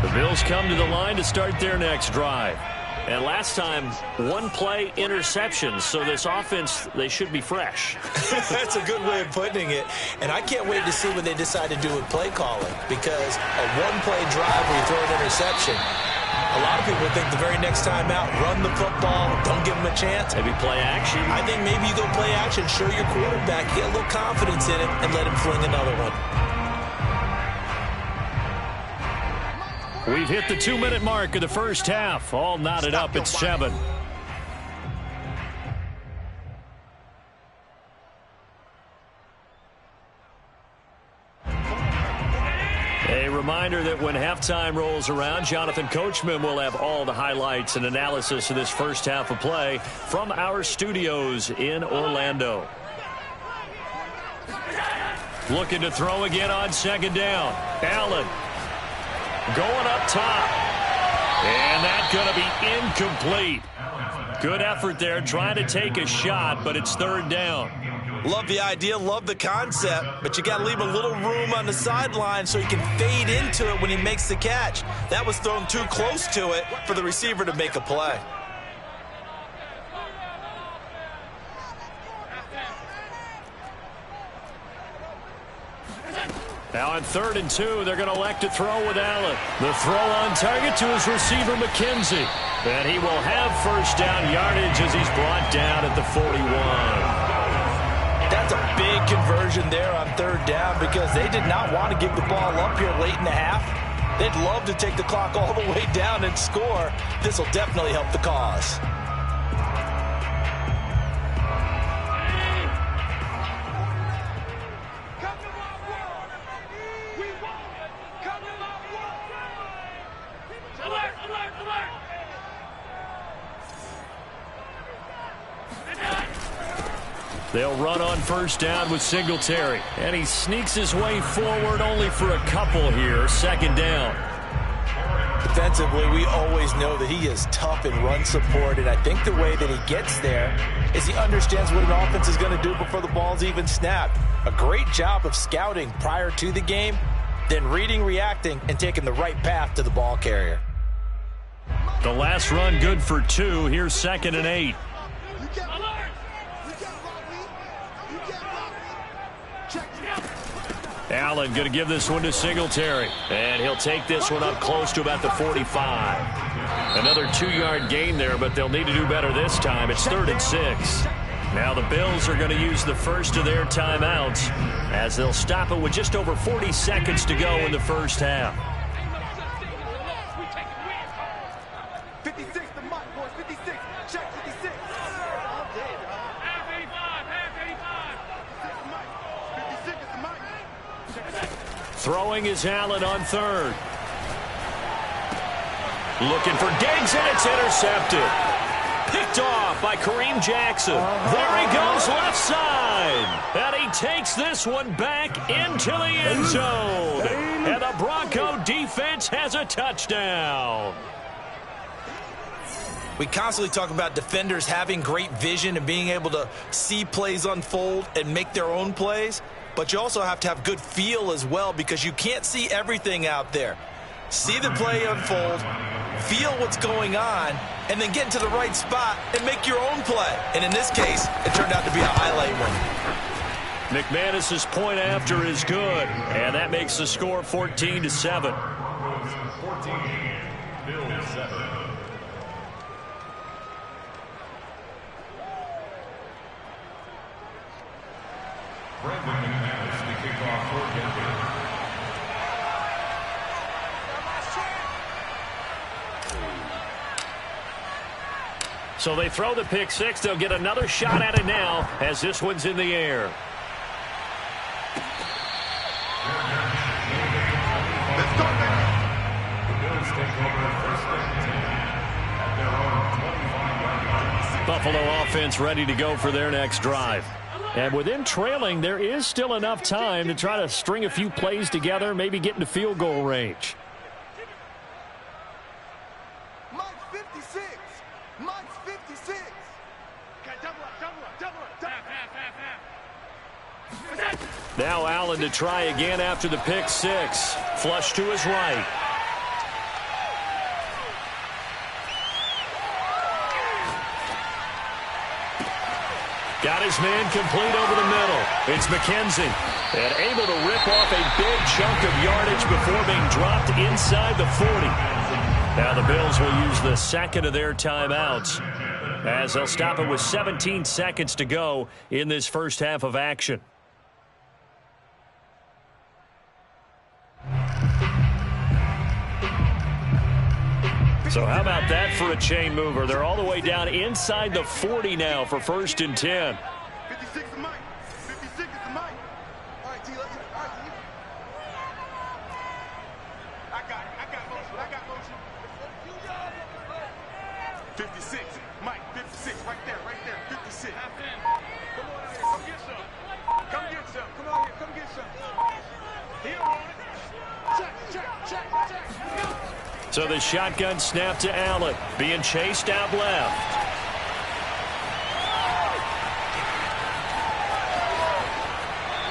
The Bills come to the line to start their next drive. And last time, 1-play interception, so this offense, they should be fresh. That's a good way of putting it. And I can't wait to see what they decide to do with play calling, because a 1-play drive where you throw an interception, a lot of people think the very next time out, run the football, don't give them a chance. Maybe play action. I think maybe you go play action, show your quarterback, get a little confidence in him, and let him fling another one. We've hit the 2-minute mark of the first half. All knotted up at 7. A reminder that when halftime rolls around, Jonathan Coachman will have all the highlights and analysis of this first half of play from our studios in Orlando. Looking to throw again on second down. Allen. Going up top. And that's going to be incomplete. Good effort there trying to take a shot, but it's third down. Love the idea, love the concept, but you got to leave a little room on the sideline so he can fade into it when he makes the catch. That was thrown too close to it for the receiver to make a play. Now on 3rd and 2, they're going to elect to throw with Allen. The throw on target to his receiver, McKenzie. And he will have first down yardage as he's brought down at the 41. That's a big conversion there on 3rd down because they did not want to give the ball up here late in the half. They'd love to take the clock all the way down and score. This will definitely help the cause. They'll run on first down with Singletary. And he sneaks his way forward only for a couple here. 2nd down. Defensively, we always know that he is tough in run support, and I think the way that he gets there is he understands what an offense is going to do before the ball's even snapped. A great job of scouting prior to the game, then reading, reacting, and taking the right path to the ball carrier. The last run good for 2. Here's 2nd and 8. Allen going to give this one to Singletary. And he'll take this one up close to about the 45. Another 2-yard gain there, but they'll need to do better this time. It's 3rd and 6. Now the Bills are going to use the first of their timeouts as they'll stop it with just over 40 seconds to go in the first half. 56 the mic, boys. 56. Check 56. Half 85. 56 is the mic. Throwing is Allen on 3rd. Looking for Diggs, and it's intercepted. Picked off by Kareem Jackson. There he goes left side. And he takes this one back into the end zone. And the Bronco defense has a touchdown. We constantly talk about defenders having great vision and being able to see plays unfold and make their own plays. But you also have to have good feel as well because you can't see everything out there. See the play unfold, feel what's going on, and then get into the right spot and make your own play. And in this case, it turned out to be a highlight one. McManus's point after is good, and that makes the score 14-7. 14, Bills 7. Brandon McManus to kick off for Denver. So they throw the pick six. They'll get another shot at it now as this one's in the air. Let's go, baby. The Bills take over first and 10 at their own 25-yard line. Buffalo offense ready to go for their next drive. And with them trailing, there is still enough time to try to string a few plays together, maybe get into field goal range. Mike 56. Mike's 56. Okay, double up. Now Allen to try again after the pick six. Flush to his right. Got his man complete over the middle. It's McKenzie. And able to rip off a big chunk of yardage before being dropped inside the 40. Now the Bills will use the second of their timeouts as they'll stop it with 17 seconds to go in this first half of action. So how about that for a chain mover? They're all the way down inside the 40 now for 1st and 10. 56 is Mike. 56 is the Mike. All right, T. All right, T. I got motion. 56. Mike, 56. Right there. 56. Come on in here. Come get some. Come on here. Come get some. Here on it. Check. So the shotgun snap to Allen, being chased out left.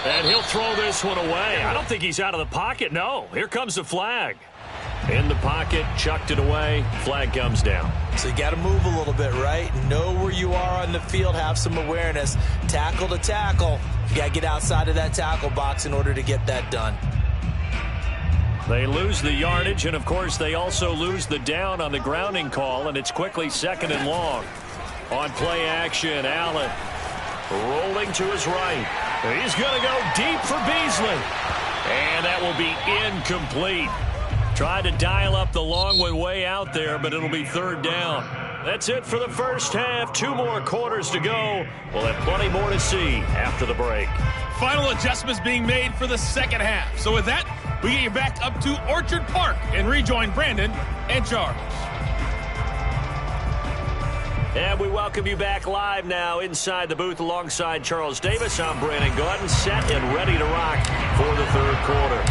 And he'll throw this one away. I don't think he's out of the pocket. No, here comes the flag. In the pocket, chucked it away. Flag comes down. So you got to move a little bit, right? Know where you are on the field. Have some awareness. Tackle to tackle. You got to get outside of that tackle box in order to get that done. They lose the yardage, and, of course, they also lose the down on the grounding call, and it's quickly 2nd and long. On play action, Allen rolling to his right. He's going to go deep for Beasley. And that will be incomplete. Tried to dial up the long one way out there, but it'll be 3rd down. That's it for the first half. 2 more quarters to go. We'll have plenty more to see after the break. Final adjustments being made for the second half. So with that, we get you back up to Orchard Park and rejoin Brandon and Charles. And we welcome you back live now inside the booth alongside Charles Davis. I'm Brandon Gaudin, set and ready to rock for the 3rd quarter.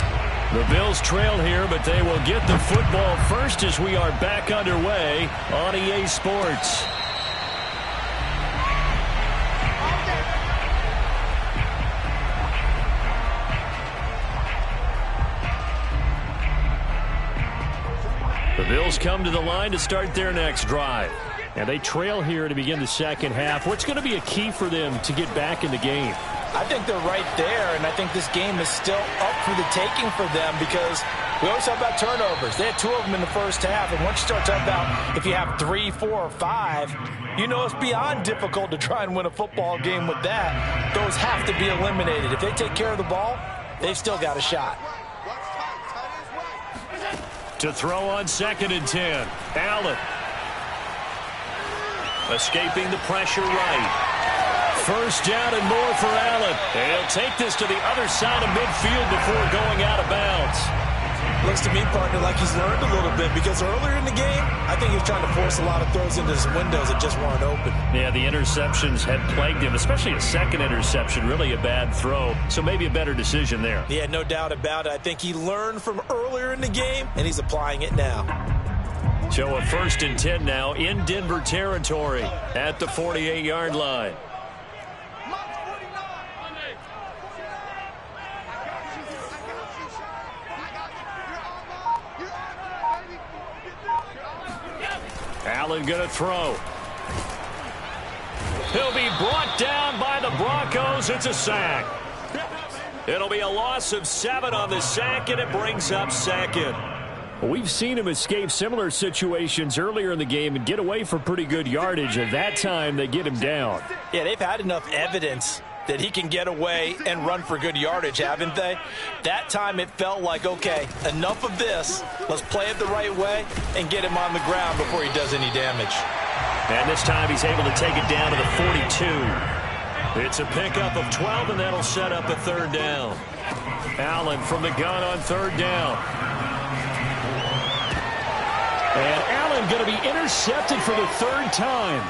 The Bills trail here, but they will get the football first as we are back underway on EA Sports. The Bills come to the line to start their next drive. And they trail here to begin the second half. What's going to be a key for them to get back in the game? I think they're right there, and I think this game is still up for the taking for them because we always talk about turnovers. They had 2 of them in the first half, and once you start talking about if you have 3, 4, or 5, you know it's beyond difficult to try and win a football game with that. Those have to be eliminated. If they take care of the ball, they've still got a shot. To throw on 2nd and 10, Allen. Escaping the pressure right. 1st down and more for Allen. He'll take this to the other side of midfield before going out of bounds. Looks to me, partner, like he's learned a little bit because earlier in the game, I think he was trying to force a lot of throws into his windows that just weren't open. Yeah, the interceptions had plagued him, especially a 2nd interception, really a bad throw. So maybe a better decision there. Yeah, no doubt about it. I think he learned from earlier in the game, and he's applying it now. So a 1st and 10 now in Denver territory at the 48-yard line. Allen going to throw. He'll be brought down by the Broncos. It's a sack. It'll be a loss of 7 on the sack, and it brings up 2nd. We've seen him escape similar situations earlier in the game and get away for pretty good yardage. At that time, they get him down. Yeah, they've had enough evidence that he can get away and run for good yardage, haven't they? That time it felt like, okay, enough of this. Let's play it the right way and get him on the ground before he does any damage. And this time he's able to take it down to the 42. It's a pickup of 12, and that'll set up a 3rd down. Allen from the gun on 3rd down. And Allen going to be intercepted for the 3rd time.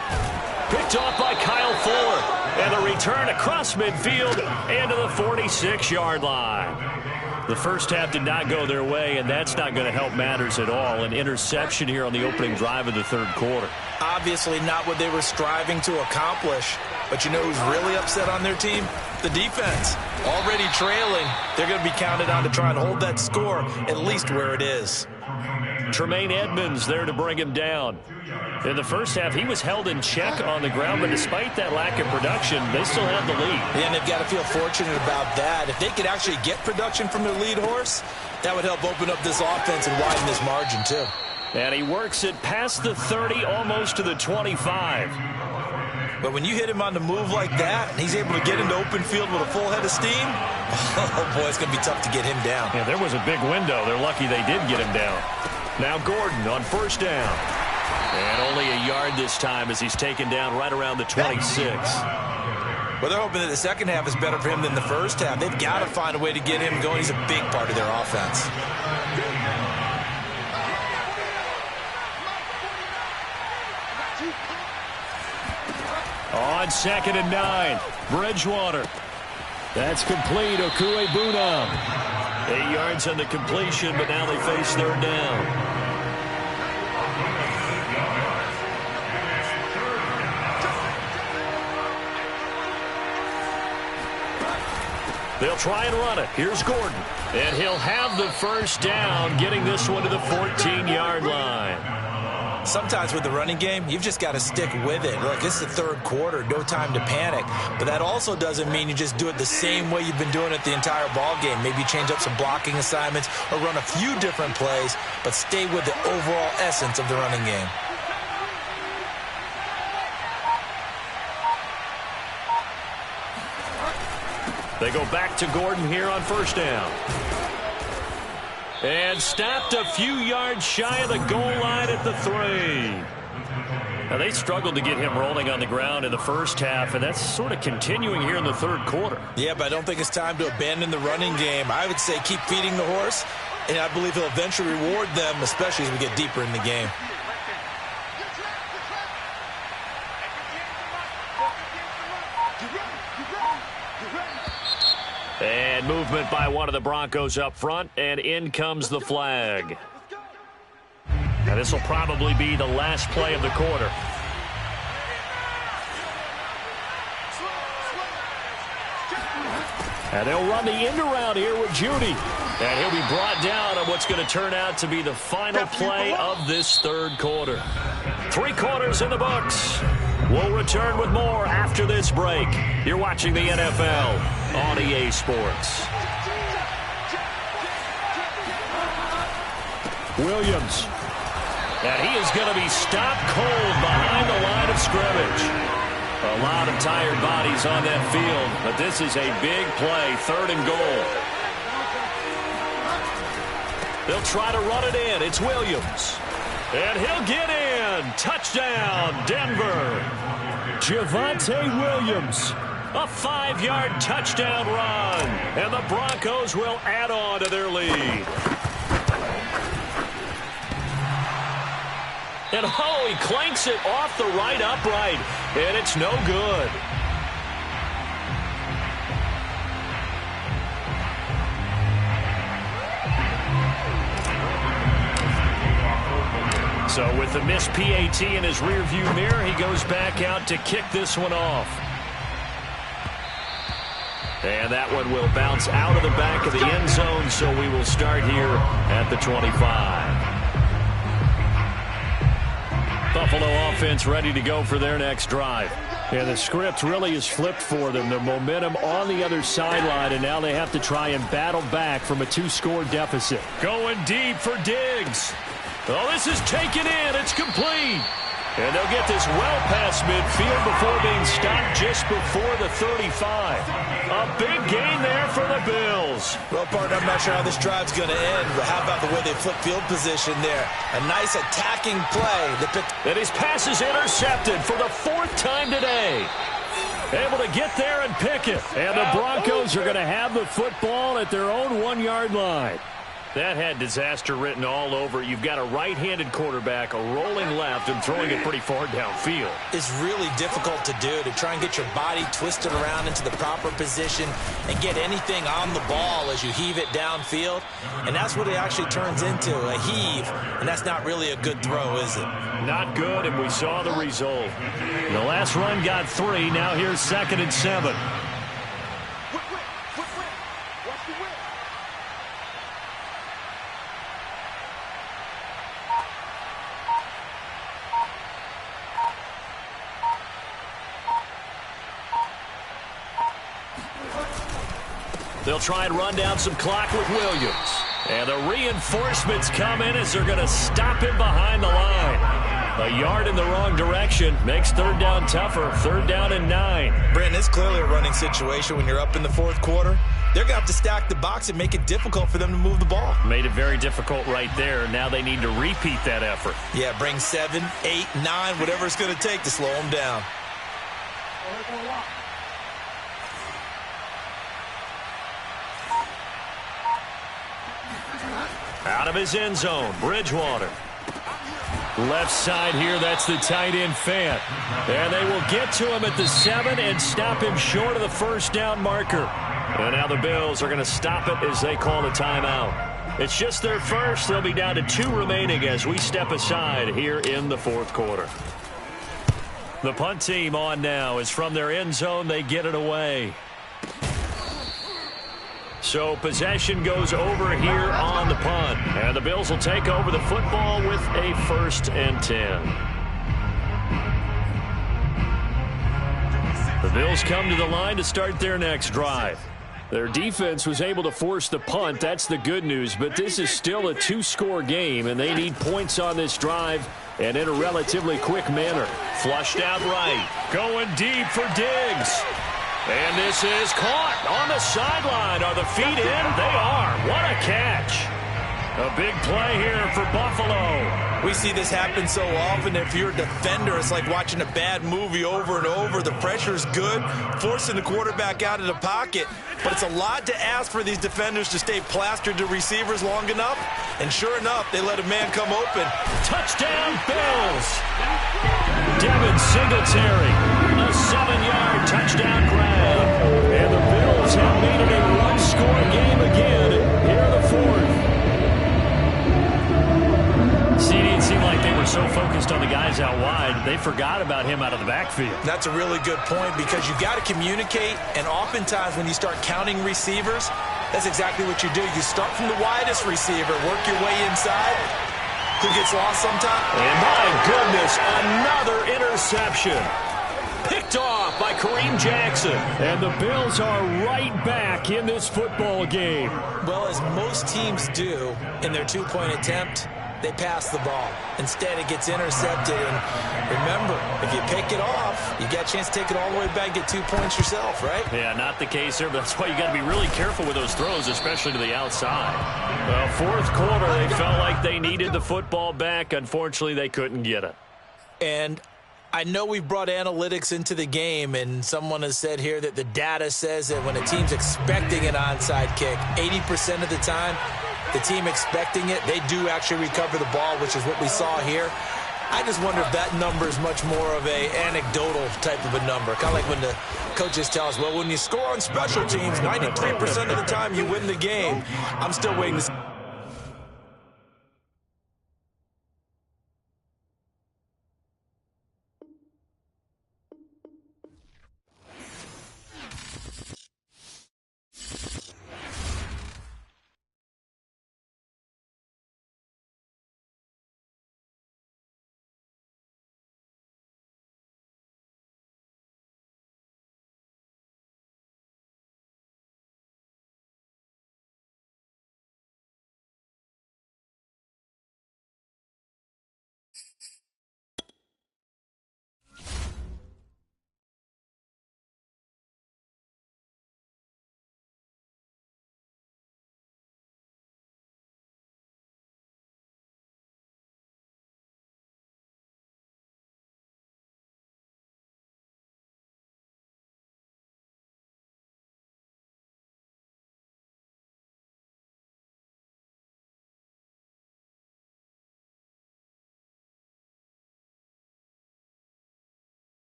Picked off by Kyle Fuller. And the return across midfield and to the 46-yard line. The first half did not go their way, and that's not going to help matters at all. An interception here on the opening drive of the 3rd quarter. Obviously not what they were striving to accomplish. But you know who's really upset on their team? The defense. Already trailing. They're going to be counted on to try and hold that score at least where it is. Tremaine Edmonds there to bring him down. In the first half, he was held in check on the ground, but despite that lack of production, they still have the lead. Yeah, and they've got to feel fortunate about that. If they could actually get production from their lead horse, that would help open up this offense and widen this margin, too. And he works it past the 30, almost to the 25. But when you hit him on the move like that, and he's able to get into open field with a full head of steam, oh, boy, it's going to be tough to get him down. Yeah, there was a big window. They're lucky they did get him down. Now Gordon on 1st down. And only a yard this time as he's taken down right around the 26. Well, they're hoping that the second half is better for him than the first half. They've got to find a way to get him going. He's a big part of their offense. On 2nd and 9, Bridgewater. That's complete. Okuebunam. 8 yards on the completion, but now they face 3rd down. They'll try and run it. Here's Gordon. And he'll have the first down, getting this one to the 14-yard line. Sometimes with the running game, you've just got to stick with it. Look, it's the third quarter, no time to panic. But that also doesn't mean you just do it the same way you've been doing it the entire ball game. Maybe change up some blocking assignments or run a few different plays, but stay with the overall essence of the running game. They go back to Gordon here on first down. And stopped a few yards shy of the goal line at the 3. Now, they struggled to get him rolling on the ground in the first half, and that's sort of continuing here in the third quarter. Yeah, but I don't think it's time to abandon the running game. I would say keep feeding the horse, and I believe he'll eventually reward them, especially as we get deeper in the game. And movement by one of the Broncos up front, and in comes the flag. Now, this will probably be the last play of the quarter. And they'll run the end around here with Judy. And he'll be brought down on what's going to turn out to be the final play of this third quarter. 3 quarters in the books. We'll return with more after this break. You're watching the NFL on EA Sports. Williams. And he is going to be stopped cold behind the line of scrimmage. A lot of tired bodies on that field, but this is a big play, 3rd and goal. They'll try to run it in. It's Williams. And he'll get in. Touchdown, Denver. Javonte Williams. A 5-yard touchdown run. And the Broncos will add on to their lead. And he clanks it off the right upright. And it's no good. So with the missed PAT in his rearview mirror, he goes back out to kick this one off. And that one will bounce out of the back of the end zone, so we will start here at the 25. Buffalo offense ready to go for their next drive. And the script really is flipped for them. Their momentum on the other sideline, and now they have to try and battle back from a 2-score deficit. Going deep for Diggs. Oh, this is taken in. It's complete. And they'll get this well past midfield before being stopped just before the 35. A big gain there for the Bills. Well, partner, I'm not sure how this drive's going to end, but how about the way they flip field position there? A nice attacking play. And his pass is intercepted for the 4th time today. Able to get there and pick it. And the Broncos are going to have the football at their own 1-yard line. That had disaster written all over. You've got a right-handed quarterback, a rolling left, and throwing it pretty far downfield. It's really difficult to do, to try and get your body twisted around into the proper position and get anything on the ball as you heave it downfield. And that's what it actually turns into, a heave. And that's not really a good throw, is it? Not good, and we saw the result. The last run got 3. Now here's 2nd and 7. They'll try and run down some clock with Williams. And the reinforcements come in as they're going to stop him behind the line. A yard in the wrong direction makes 3rd down tougher. 3rd down and 9. Brandon, it's clearly a running situation when you're up in the 4th quarter. They're going to have to stack the box and make it difficult for them to move the ball. Made it very difficult right there. Now they need to repeat that effort. Yeah, bring 7, 8, 9, whatever it's going to take to slow them down. Out of his end zone, Bridgewater. Left side here, that's the tight end Fant. And they will get to him at the 7 and stop him short of the 1st down marker. And now the Bills are going to stop it as they call the timeout. It's just their first. They'll be down to 2 remaining as we step aside here in the 4th quarter. The punt team on now is from their end zone. They get it away. So possession goes over here on the punt. And the Bills will take over the football with a 1st and 10. The Bills come to the line to start their next drive. Their defense was able to force the punt. That's the good news. But this is still a 2-score game, and they need points on this drive and in a relatively quick manner. Flushed out right. Going deep for Diggs. And this is caught on the sideline. Are the feet in? They are. What a catch. A big play here for Buffalo. We see this happen so often. If you're a defender, it's like watching a bad movie over and over. The pressure's good, forcing the quarterback out of the pocket. But it's a lot to ask for these defenders to stay plastered to receivers long enough. And sure enough, they let a man come open. Touchdown, Bills. Devin Singletary, a 7-yard touchdown grab. And the Bills have made it a 1-score game again here in the 4th. See, it didn't seem like they were so focused on the guys out wide, they forgot about him out of the backfield. That's a really good point because you got to communicate, and oftentimes when you start counting receivers, that's exactly what you do. You start from the widest receiver, work your way inside. Who gets lost sometimes? And my goodness, another interception. Picked off by Kareem Jackson. And the Bills are right back in this football game. Well, as most teams do in their 2-point attempt, they pass the ball. Instead, it gets intercepted. And remember, if you pick it off, you got a chance to take it all the way back, get 2 points yourself, right? Yeah, not the case there, but that's why you got to be really careful with those throws, especially to the outside. Well, 4th quarter, they felt like they needed the football back. Unfortunately, they couldn't get it. And I know we've brought analytics into the game, and someone has said here that the data says that when a team's expecting an onside kick, 80% of the time, the team expecting it, they do actually recover the ball, which is what we saw here. I just wonder if that number is much more of a anecdotal type of a number. Kind of like when the coaches tell us, well, when you score on special teams, 93% of the time you win the game. I'm still waiting to see.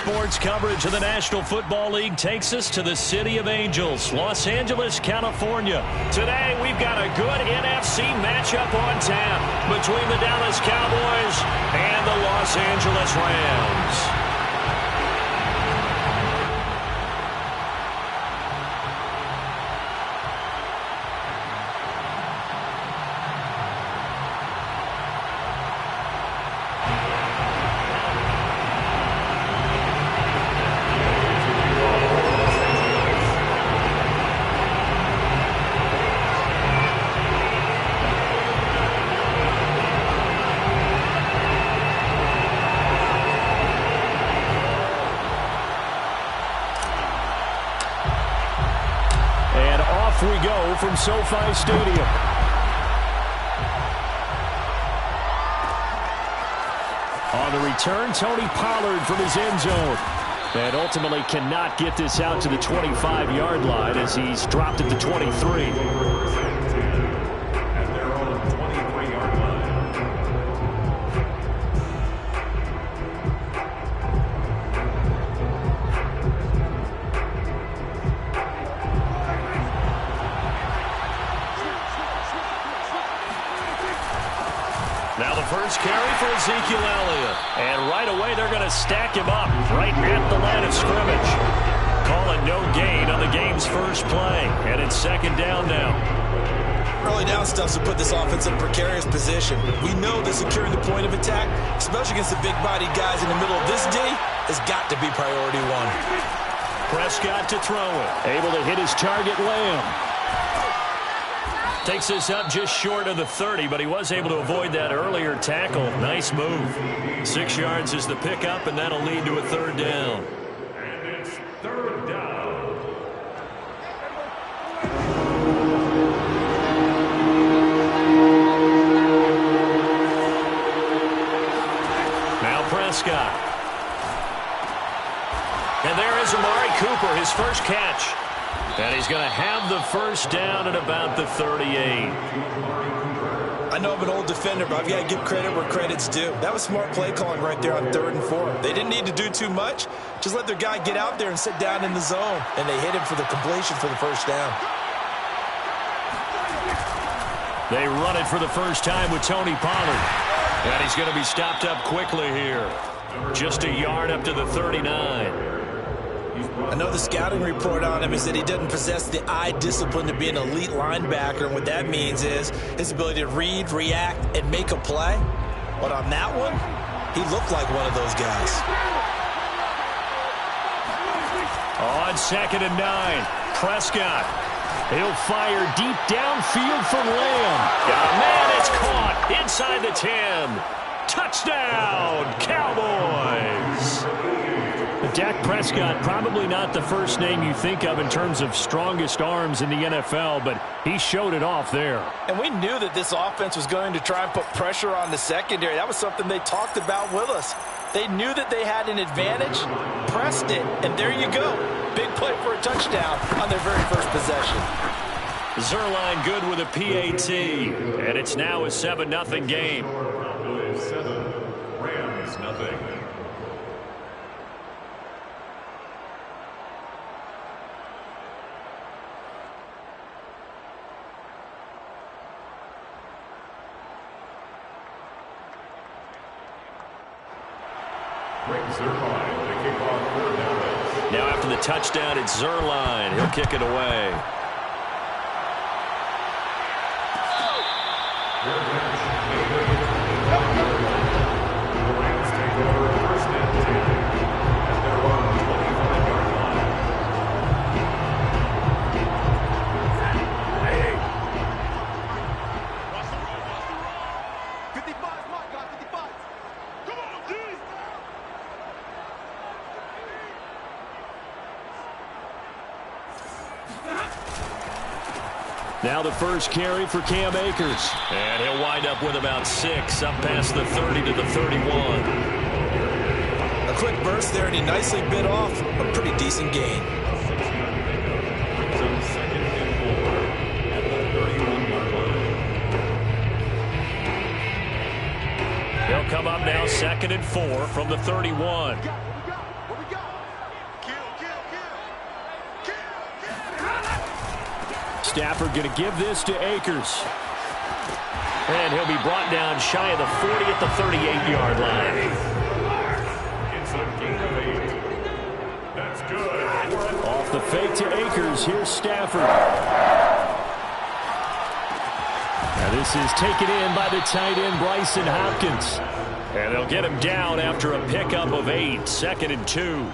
sports coverage of the National Football League takes us to the City of Angels, Los Angeles, California. Today, we've got a good NFC matchup on tap between the Dallas Cowboys and the Los Angeles Rams. We go from SoFi Stadium. On the return, Tony Pollard from his end zone. And ultimately cannot get this out to the 25-yard line as he's dropped at the 23. Now the first carry for Ezekiel Elliott. And right away they're going to stack him up right at the line of scrimmage. Call it no gain on the game's first play. And it's second down now. Early down stuffs will put this offense in a precarious position. We know that securing the point of attack, especially against the big-bodied guys in the middle of this D, has got to be priority one. Prescott to throw it. Able to hit his target, Lamb. Takes this up just short of the 30, but he was able to avoid that earlier tackle. Nice move. 6 yards is the pickup, and that'll lead to a third down. And it's third down. Now Prescott. And there is Amari Cooper, his first catch. And he's going to have the first down at about the 38. I know I'm an old defender, but I've got to give credit where credit's due. That was smart play calling right there on 3rd and 4. They didn't need to do too much. Just let their guy get out there and sit down in the zone. And they hit him for the completion for the first down. They run it for the first time with Tony Pollard. And he's going to be stopped up quickly here. Just a yard up to the 39. I know the scouting report on him is that he doesn't possess the eye discipline to be an elite linebacker. And what that means is his ability to read, react, and make a play. But on that one, he looked like one of those guys. On 2nd and 9, Prescott. He'll fire deep downfield for Lamb. Oh, man, it's caught inside the 10. Touchdown, Cowboys. Dak Prescott, probably not the first name you think of in terms of strongest arms in the NFL, but he showed it off there. And we knew that this offense was going to try and put pressure on the secondary. That was something they talked about with us. They knew that they had an advantage, pressed it, and there you go. Big play for a touchdown on their very first possession. Zerline good with a PAT, and it's now a 7-0 game. 7, Rams nothing. Now after the touchdown, it's Zerline. He'll kick it away. Now the first carry for Cam Akers. And he'll wind up with about 6 up past the 30 to the 31. A quick burst there, and he nicely bit off a pretty decent gain. He'll come up now 2nd and 4 from the 31. Where we go? Stafford going to give this to Akers. And he'll be brought down shy of the 40 at the 38-yard line. It's a gain of 8. That's good. Off the fake to Akers, here's Stafford. Now this is taken in by the tight end, Bryson Hopkins. And they'll get him down after a pickup of 8, 2nd and 2.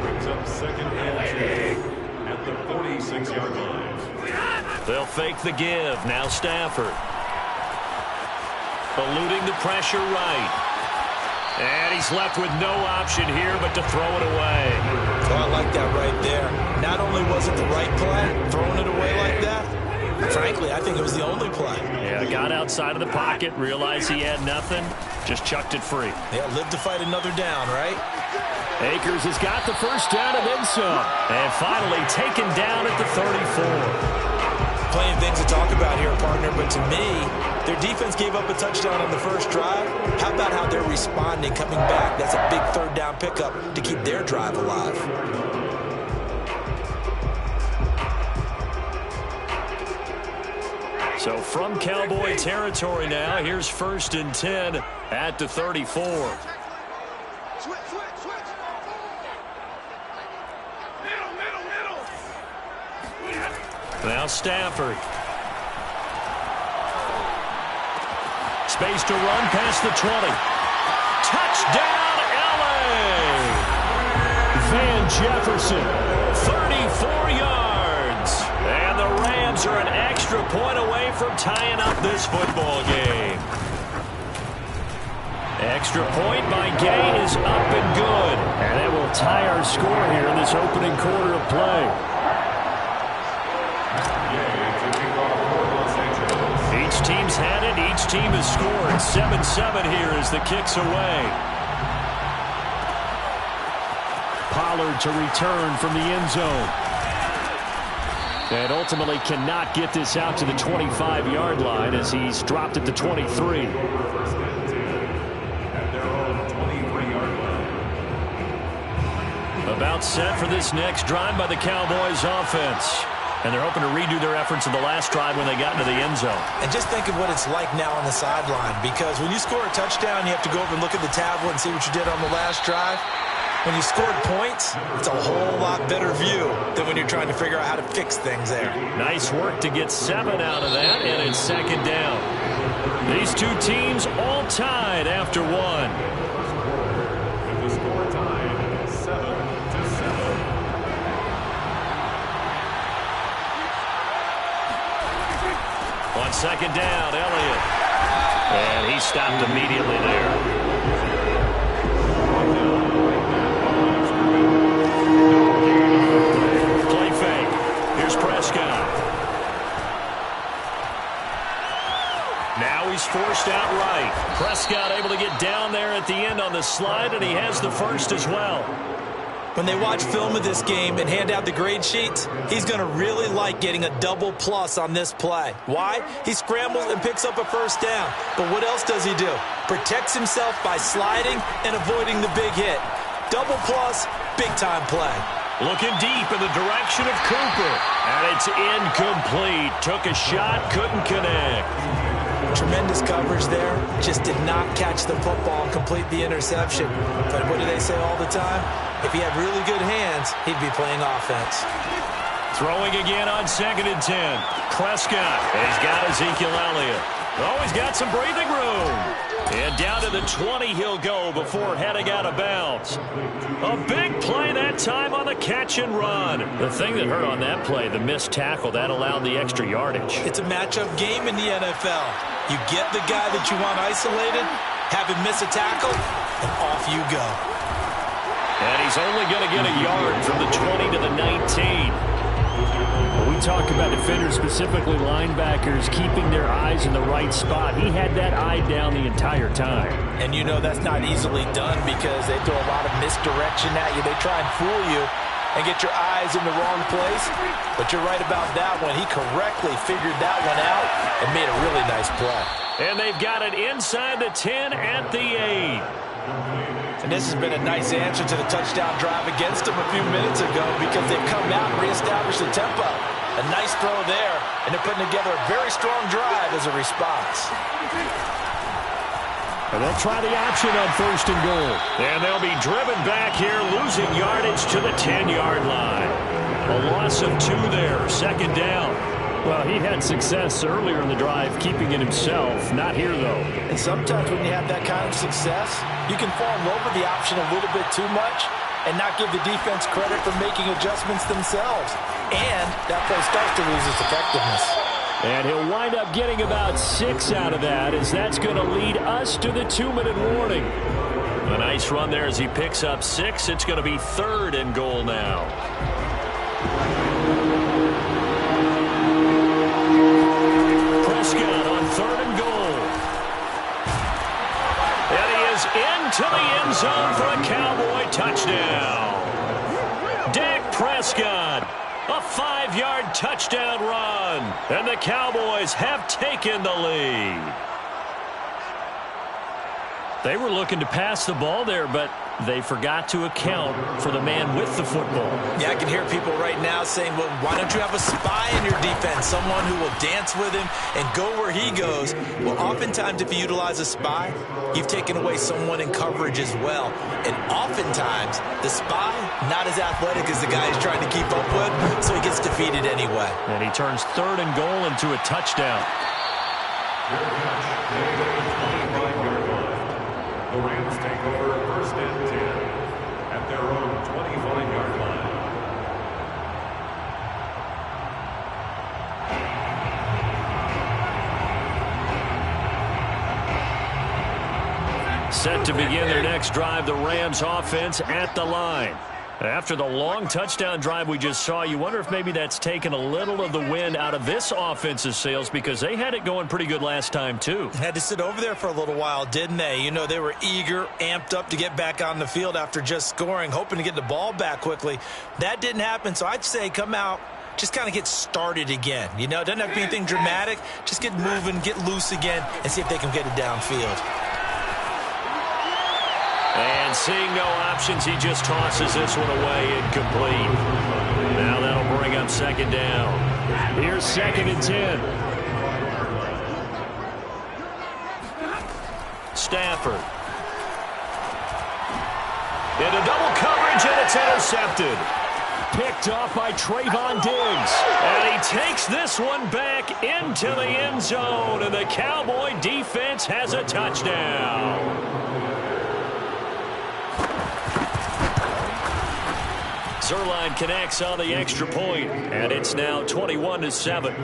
Brings up 2nd and 2 at the 46-yard line. They'll fake the give. Now Stafford. Eluding the pressure right. And he's left with no option here but to throw it away. Oh, I like that right there. Not only was it the right play, throwing it away like that, frankly, I think it was the only play. Yeah, got outside of the pocket, realized he had nothing, just chucked it free. Yeah, live to fight another down, right? Akers has got the first down and then some. And finally taken down at the 34. Plenty of things to talk about here, partner, but to me, their defense gave up a touchdown on the first drive. How about how they're responding, coming back? That's a big third down pickup to keep their drive alive. So from Cowboy territory now, here's 1st and 10 at the 34. Switch. Middle. Now Stafford. Space to run past the 20. Touchdown, L.A. Van Jefferson, 34 yards. And the Rams are an extra point away from tying up this football game. Extra point by Gay is up and good. And it will tie our score here in this opening quarter of play. Each team's had it. Each team has scored. 7-7 here as the kick's away. Pollard to return from the end zone. And ultimately cannot get this out to the 25-yard line as he's dropped at the 23. About set for this next drive by the Cowboys offense. And they're hoping to redo their efforts in the last drive when they got into the end zone. And just think of what it's like now on the sideline, because when you score a touchdown, you have to go over and look at the tablet and see what you did on the last drive. When you scored points, it's a whole lot better view than when you're trying to figure out how to fix things there. Nice work to get 7 out of that, and it's 2nd down. These two teams all tied after 1. With the score tied 7-7. On 2nd down, Elliott. And he stopped immediately there. Play fake. Here's Prescott. Now he's forced out right. Prescott able to get down there at the end on the slide, and he has the first as well. When they watch film of this game and hand out the grade sheets, he's going to really like getting a double plus on this play. Why? He scrambles and picks up a first down. But what else does he do? Protects himself by sliding and avoiding the big hit. Double plus, big-time play. Looking deep in the direction of Cooper. And it's incomplete. Took a shot, couldn't connect. Tremendous coverage there. Just did not catch the football and complete the interception. But what do they say all the time? If he had really good hands, he'd be playing offense. Throwing again on 2nd and 10. Prescott. And he's got Ezekiel Elliott. Oh, he's got some breathing room. And down to the 20 he'll go before heading out of bounds. A big play that time on the catch and run. The thing that hurt on that play, the missed tackle, that allowed the extra yardage. It's a matchup game in the NFL. You get the guy that you want isolated, have him miss a tackle, and off you go. And he's only going to get a yard from the 20 to the 19. When we talk about defenders, specifically linebackers, keeping their eyes in the right spot, he had that eye down the entire time. And you know that's not easily done because they throw a lot of misdirection at you. They try and fool you and get your eyes in the wrong place. But you're right about that one. He correctly figured that one out and made a really nice play. And they've got it inside the 10 at the 8. And this has been a nice answer to the touchdown drive against them a few minutes ago because they've come out and reestablished the tempo. A nice throw there, and they're putting together a very strong drive as a response. And they'll try the option on 1st and goal. And they'll be driven back here, losing yardage to the 10-yard line. A loss of 2 there, 2nd down. Well, he had success earlier in the drive, keeping it himself. Not here, though. And sometimes when you have that kind of success, you can fall in love with the option a little bit too much and not give the defense credit for making adjustments themselves. And that play starts to lose its effectiveness. And he'll wind up getting about 6 out of that, as that's going to lead us to the 2-minute warning. A nice run there as he picks up 6. It's going to be 3rd and goal now. Prescott on 3rd and goal. And he is into the end zone for a Cowboy touchdown. Dak Prescott, a 5-yard touchdown run. And the Cowboys have taken the lead. They were looking to pass the ball there, but they forgot to account for the man with the football. Yeah, I can hear people right now saying, well, why don't you have a spy in your defense, someone who will dance with him and go where he goes? Well, oftentimes if you utilize a spy, you've taken away someone in coverage as well. And oftentimes, the spy, not as athletic as the guy he's trying to keep up with, so he gets defeated anyway. And he turns 3rd and goal into a touchdown. The Rams take over 1st and 10 at their own 25-yard line. Set to begin their next drive, the Rams offense at the line. After the long touchdown drive we just saw, you wonder if maybe that's taken a little of the wind out of this offense's sails, because they had it going pretty good last time, too. Had to sit over there for a little while, didn't they? You know, they were eager, amped up to get back on the field after just scoring, hoping to get the ball back quickly. That didn't happen, so I'd say come out, just kind of get started again. You know, it doesn't have to be anything dramatic. Just get moving, get loose again, and see if they can get it downfield. And seeing no options, he just tosses this one away, incomplete. Now that'll bring up 2nd down. Here's 2nd and 10. Stafford. Into double coverage, and it's intercepted. Picked off by Trayvon Diggs. And he takes this one back into the end zone, and the Cowboy defense has a touchdown. Zerline connects on the extra point, and it's now 21-7.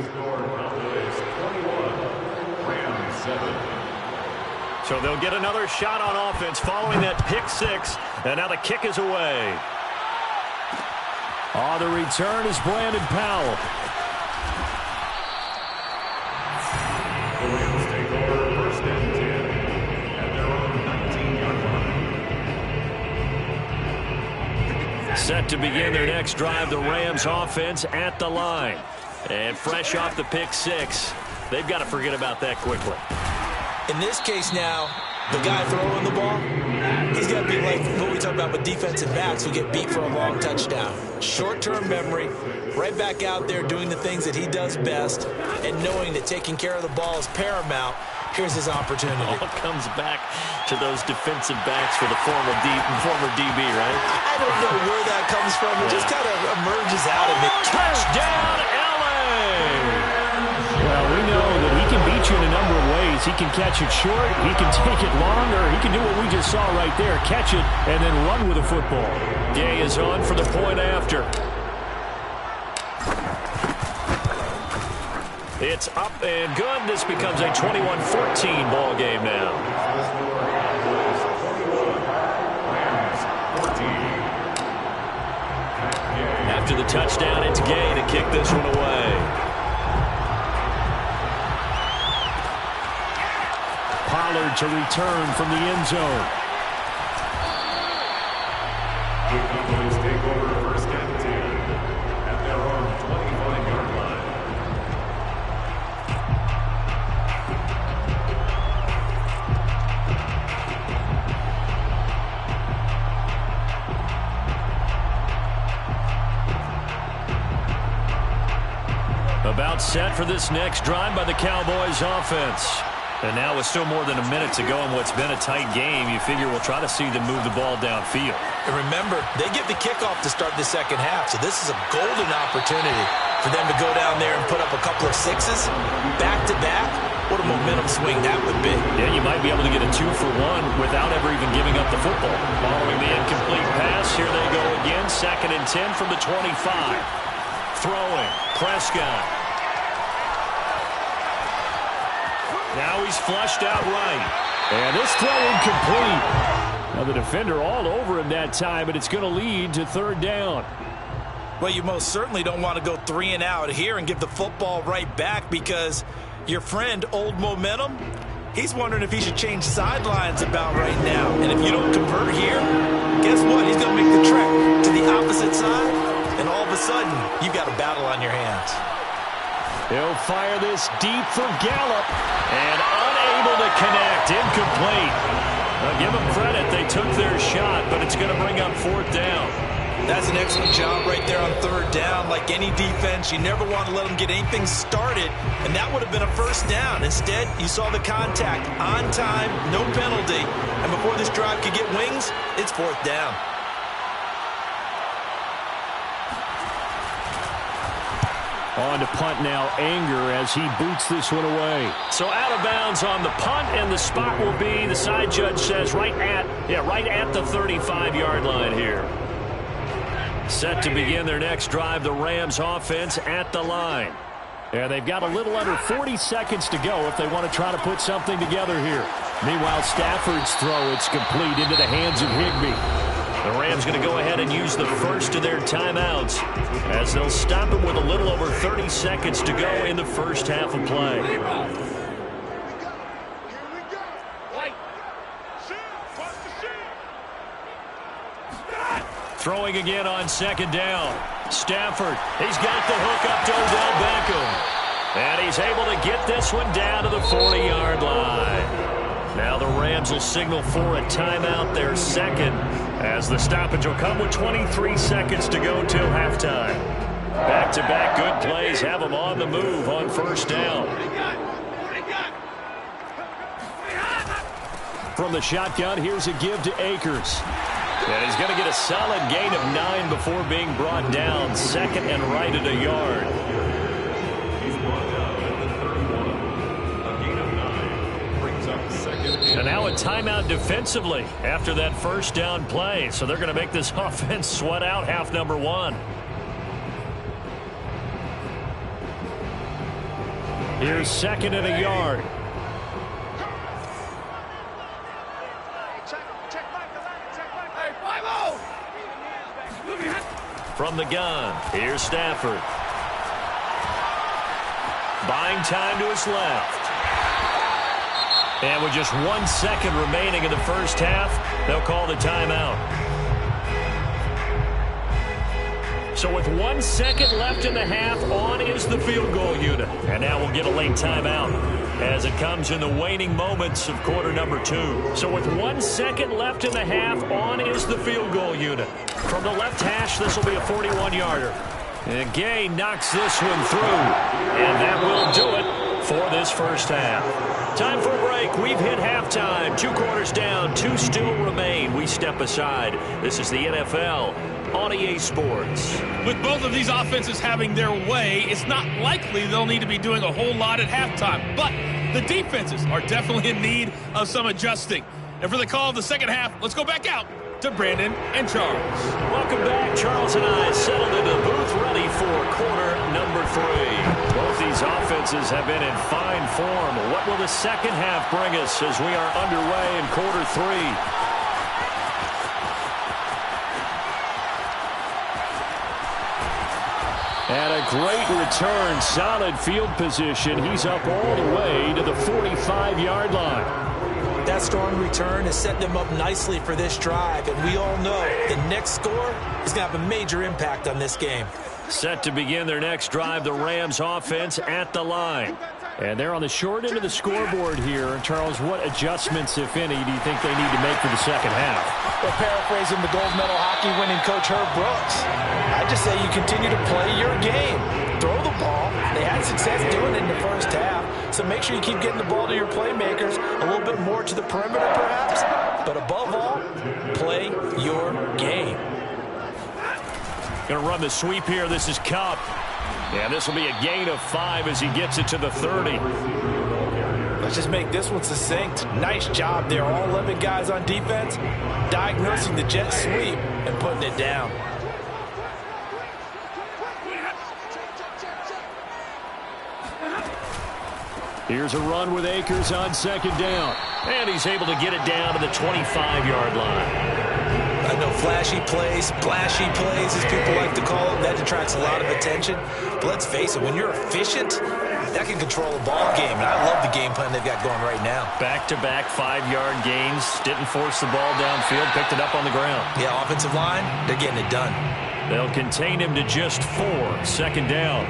So they'll get another shot on offense following that pick 6, and now the kick is away. On the return is Brandon Powell. The Rams take over 1st and 10 at their own 19-yard line. Set to begin their next drive, the Rams offense at the line. And fresh off the pick 6, they've got to forget about that quickly. In this case now, the guy throwing the ball, he's got to be like what we talk about with defensive backs who get beat for a long touchdown. Short-term memory, right back out there doing the things that he does best, and knowing that taking care of the ball is paramount. Here's his opportunity. All comes back to those defensive backs for the former DB, right? I don't know where that comes from. It just kind of emerges out of it. Touchdown, LA! Well, we know that he can beat you in a number of ways. He can catch it short, he can take it long, or he can do what we just saw right there, catch it and then run with the football. Gay is on for the point after. It's up and good. This becomes a 21-14 ball game now. After the touchdown, it's Gay to kick this one away. Pollard to return from the end zone. The Cowboys take over 1st and 10 at their own 25-yard line. About set for this next drive by the Cowboys offense. And now with still more than a minute to go in what's been a tight game, you figure we'll try to see them move the ball downfield. And remember, they get the kickoff to start the second half, so this is a golden opportunity for them to go down there and put up a couple of sixes back-to-back. What a momentum swing that would be. Yeah, you might be able to get a 2-for-1 without ever even giving up the football. Following the incomplete pass, here they go again. 2nd and 10 from the 25. Throwing, Prescott. Now he's flushed out right. And this throw incomplete. Now the defender all over him that time, but it's going to lead to 3rd down. Well, you most certainly don't want to go 3 and out here and give the football right back, because your friend, Old Momentum, he's wondering if he should change sidelines about right now. And if you don't convert here, guess what? He's going to make the trek to the opposite side, and all of a sudden, you've got a battle on your hands. He'll fire this deep for Gallup, and unable to connect. Incomplete. Now give them credit. They took their shot, but it's going to bring up 4th down. That's an excellent job right there on 3rd down. Like any defense, you never want to let them get anything started, and that would have been a 1st down. Instead, you saw the contact on time, no penalty, and before this drive could get wings, it's 4th down. On to punt now, Anger, as he boots this one away. So out of bounds on the punt, and the spot will be, the side judge says, right at the 35-yard line here. Set to begin their next drive, the Rams offense at the line. And they've got a little under 40 seconds to go if they want to try to put something together here. Meanwhile, Stafford's throw, it's complete into the hands of Higbee. The Rams going to go ahead and use the first of their timeouts as they'll stop him with a little over 30 seconds to go in the first half of play. Throwing again on 2nd down. Stafford, he's got the hook up to Odell Beckham. And he's able to get this one down to the 40-yard line. Now the Rams will signal for a timeout, their 2nd, as the stoppage will come with 23 seconds to go till halftime. Back-to-back good plays have them on the move on 1st down. From the shotgun, here's a give to Akers. And he's going to get a solid gain of 9 before being brought down. 2nd and right at a yard. And now a timeout defensively after that 1st down play. So they're going to make this offense sweat out half number 1. Here's 2nd and a yard. From the gun, here's Stafford. Buying time to his left. And with just 1 second remaining in the first half, they'll call the timeout. So with 1 second left in the half, on is the field goal unit. And now we'll get a late timeout as it comes in the waning moments of quarter number 2. So with 1 second left in the half, on is the field goal unit. From the left hash, this will be a 41-yarder. And Gay knocks this one through. And that will do it for this first half. Time for a break. We've hit halftime. 2 quarters down. 2 still remain. We step aside. This is the NFL on EA Sports. With both of these offenses having their way, it's not likely they'll need to be doing a whole lot at halftime. But the defenses are definitely in need of some adjusting. And for the call of the second half, let's go back out to Brandon and Charles. Welcome back. Charles and I settled into the booth ready for quarter number 3. Both these offenses have been in fine form. What will the second half bring us as we are underway in quarter 3? And a great return, solid field position. He's up all the way to the 45-yard line. That strong return has set them up nicely for this drive, and we all know the next score is going to have a major impact on this game. Set to begin their next drive, the Rams offense at the line. And they're on the short end of the scoreboard here. Charles, what adjustments, if any, do you think they need to make for the second half? Well, paraphrasing the gold medal hockey winning coach Herb Brooks, I just say you continue to play your game. Throw the ball. They had success doing it in the first half. So make sure you keep getting the ball to your playmakers, a little bit more to the perimeter perhaps. But above all, play your game. Going to run the sweep here. This is Cup. And this will be a gain of 5 as he gets it to the 30. Let's just make this one succinct. Nice job there. All 11 guys on defense, diagnosing the jet sweep and putting it down. Here's a run with Akers on second down. And he's able to get it down to the 25-yard line. I know flashy plays, splashy plays, as people like to call them, that attracts a lot of attention. But let's face it, when you're efficient, that can control a ball game. And I love the game plan they've got going right now. Back-to-back 5-yard gains. Didn't force the ball downfield. Picked it up on the ground. Yeah, offensive line, they're getting it done. They'll contain him to just 4. Second down.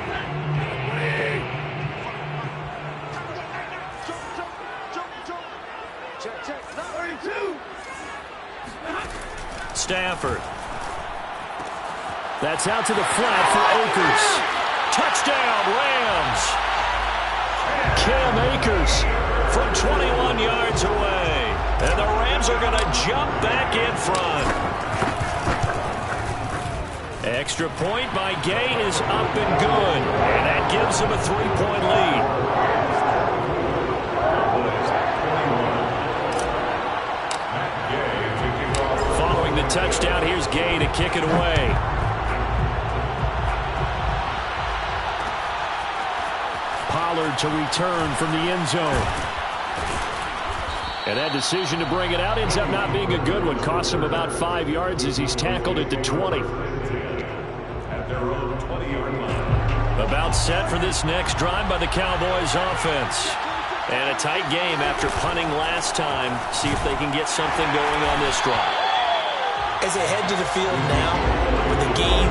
Stafford. That's out to the flat for Akers. Touchdown, Rams. Cam Akers from 21 yards away. And the Rams are going to jump back in front. Extra point by Gay is up and good. And that gives them a 3-point lead. The touchdown. Here's Gay to kick it away. Pollard to return from the end zone. And that decision to bring it out ends up not being a good one. Costs him about 5 yards as he's tackled at the 20. At their own 20-yard line. About set for this next drive by the Cowboys offense. And a tight game after punting last time. See if they can get something going on this drive. As they head to the field now, with the game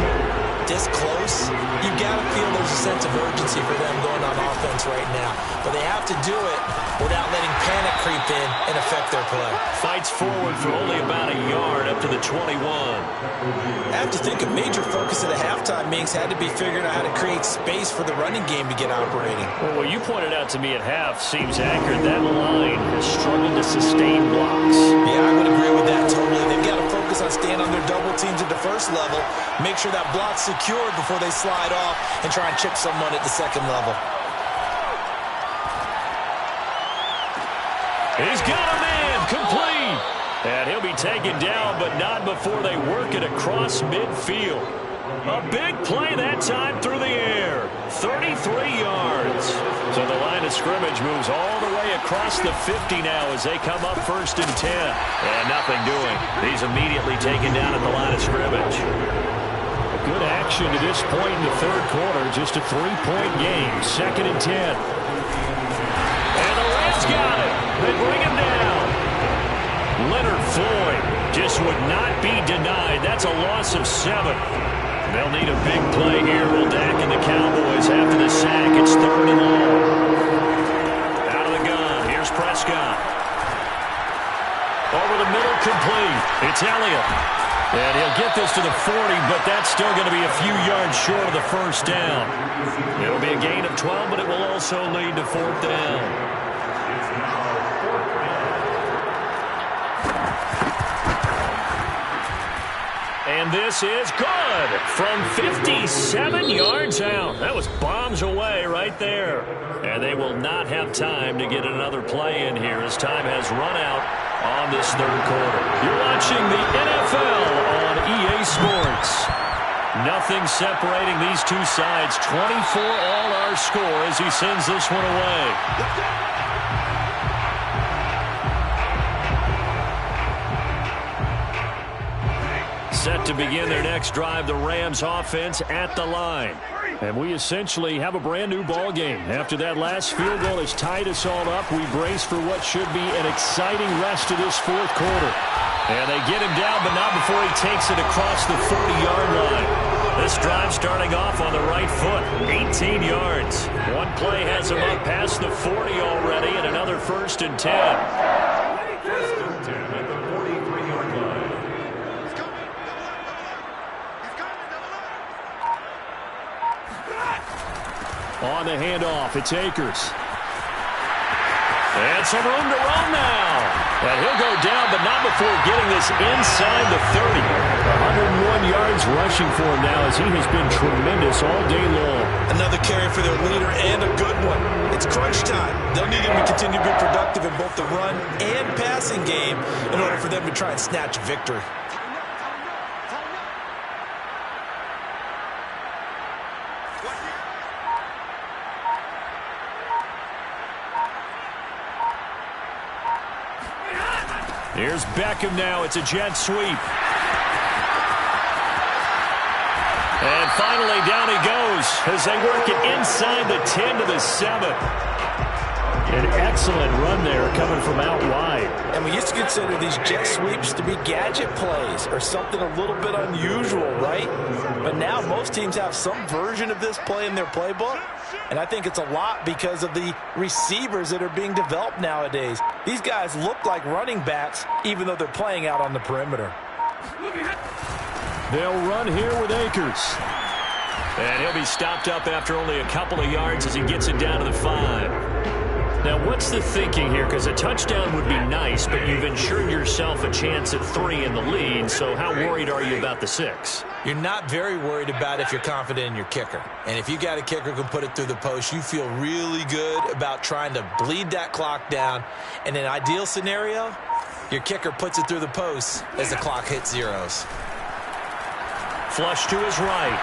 this close, you've got to feel there's a sense of urgency for them going on offense right now. But they have to do it without letting panic creep in and affect their play. Fights forward for only about a yard up to the 21. I have to think a major focus of the halftime meetings had to be figuring out how to create space for the running game to get operating. Well, what you pointed out to me at half seems accurate. That line has struggled to sustain blocks. Yeah, I would agree with that totally. They've got to focus on staying on their double teams at the first level, make sure that block's secured before they slide off and try and chip someone at the second level. He's got a man, complete. And he'll be taken down, but not before they work it across midfield. A big play that time through the air. 33 yards. So the line of scrimmage moves all the way across the 50 now as they come up 1st and 10. And nothing doing. He's immediately taken down at the line of scrimmage. Good action to this point in the third quarter. Just a 3-point game. 2nd and 10. And the Rams got it. They bring him down. Leonard Floyd just would not be denied. That's a loss of 7. They'll need a big play here. Will Dak and the Cowboys after the sack. It's 3rd and long. Out of the gun. Here's Prescott. Over the middle, complete. It's Elliott. And he'll get this to the 40, but that's still going to be a few yards short of the first down. It'll be a gain of 12, but it will also lead to 4th down. And this is good from 57 yards out. That was bombs away right there. And they will not have time to get another play in here as time has run out on this third quarter. You're watching the NFL on EA Sports. Nothing separating these two sides. 24 all our score as he sends this one away. Set to begin their next drive, the Rams offense at the line. And we essentially have a brand new ball game. After that last field goal has tied us all up, we brace for what should be an exciting rest of this fourth quarter. And they get him down, but not before he takes it across the 40-yard line. This drive starting off on the right foot, 18 yards. One play has him up past the 40 already, and another 1st and 10. On the handoff, it's Akers. And some room to run now. And he'll go down, but not before getting this inside the 30. 101 yards rushing for him now as he has been tremendous all day long. Another carry for their leader and a good one. It's crunch time. They'll need him to continue to be productive in both the run and passing game in order for them to try and snatch a victory. Here's Beckham now. It's a jet sweep. And finally, down he goes as they work it inside the 10 to the 7. An excellent run there coming from out wide. And we used to consider these jet sweeps to be gadget plays or something a little bit unusual, right? But now most teams have some version of this play in their playbook. And I think it's a lot because of the receivers that are being developed nowadays. These guys look like running backs even though they're playing out on the perimeter. They'll run here with Akers. And he'll be stopped up after only a couple of yards as he gets it down to the 5. Now, what's the thinking here? Because a touchdown would be nice, but you've ensured yourself a chance at 3 in the lead, so how worried are you about the 6? You're not very worried about if you're confident in your kicker. And if you got a kicker who can put it through the post, you feel really good about trying to bleed that clock down. In an ideal scenario, your kicker puts it through the post as the clock hits zeros. Flush to his right.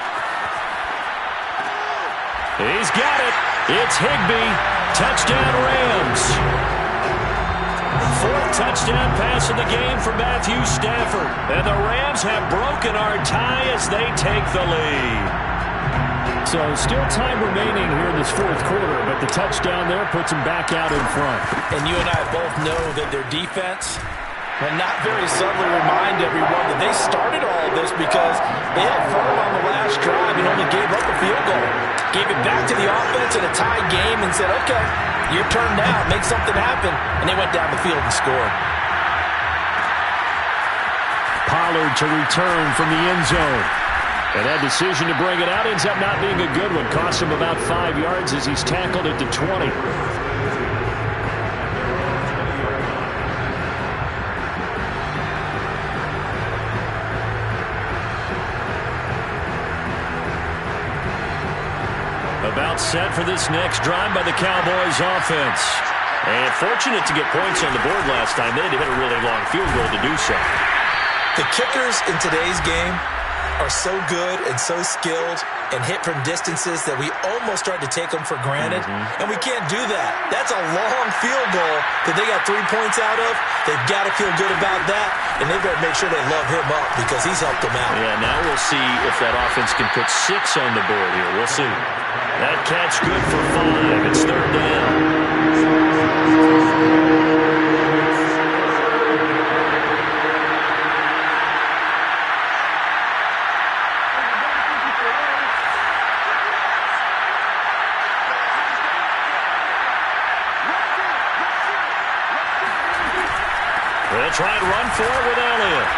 He's got it. It's Higbee. Touchdown, Rams. 4th touchdown pass of the game for Matthew Stafford. And the Rams have broken our tie as they take the lead. So still time remaining here in this 4th quarter, but the touchdown there puts them back out in front. And you and I both know that their defense will not very subtly remind everyone that they started all of this because they held firm on the last drive and only gave up a field goal. Gave it back to the offense in a tied game and said, okay, your turn now, make something happen. And they went down the field and scored. Pollard to return from the end zone. And that decision to bring it out ends up not being a good one. Cost him about 5 yards as he's tackled at the 20. About set for this next drive by the Cowboys offense. And fortunate to get points on the board last time. They had to hit a really long field goal to do so. The kickers in today's game are so good and so skilled and hit from distances that we almost start to take them for granted. And we can't do that. That's a long field goal that they got 3 points out of. They've got to feel good about that, and they've got to make sure they love him up because he's helped them out. Yeah, now we'll see if that offense can put 6 on the board here. We'll see. That catch good for 5. It's 3rd down. They'll try and run for it with Elliott.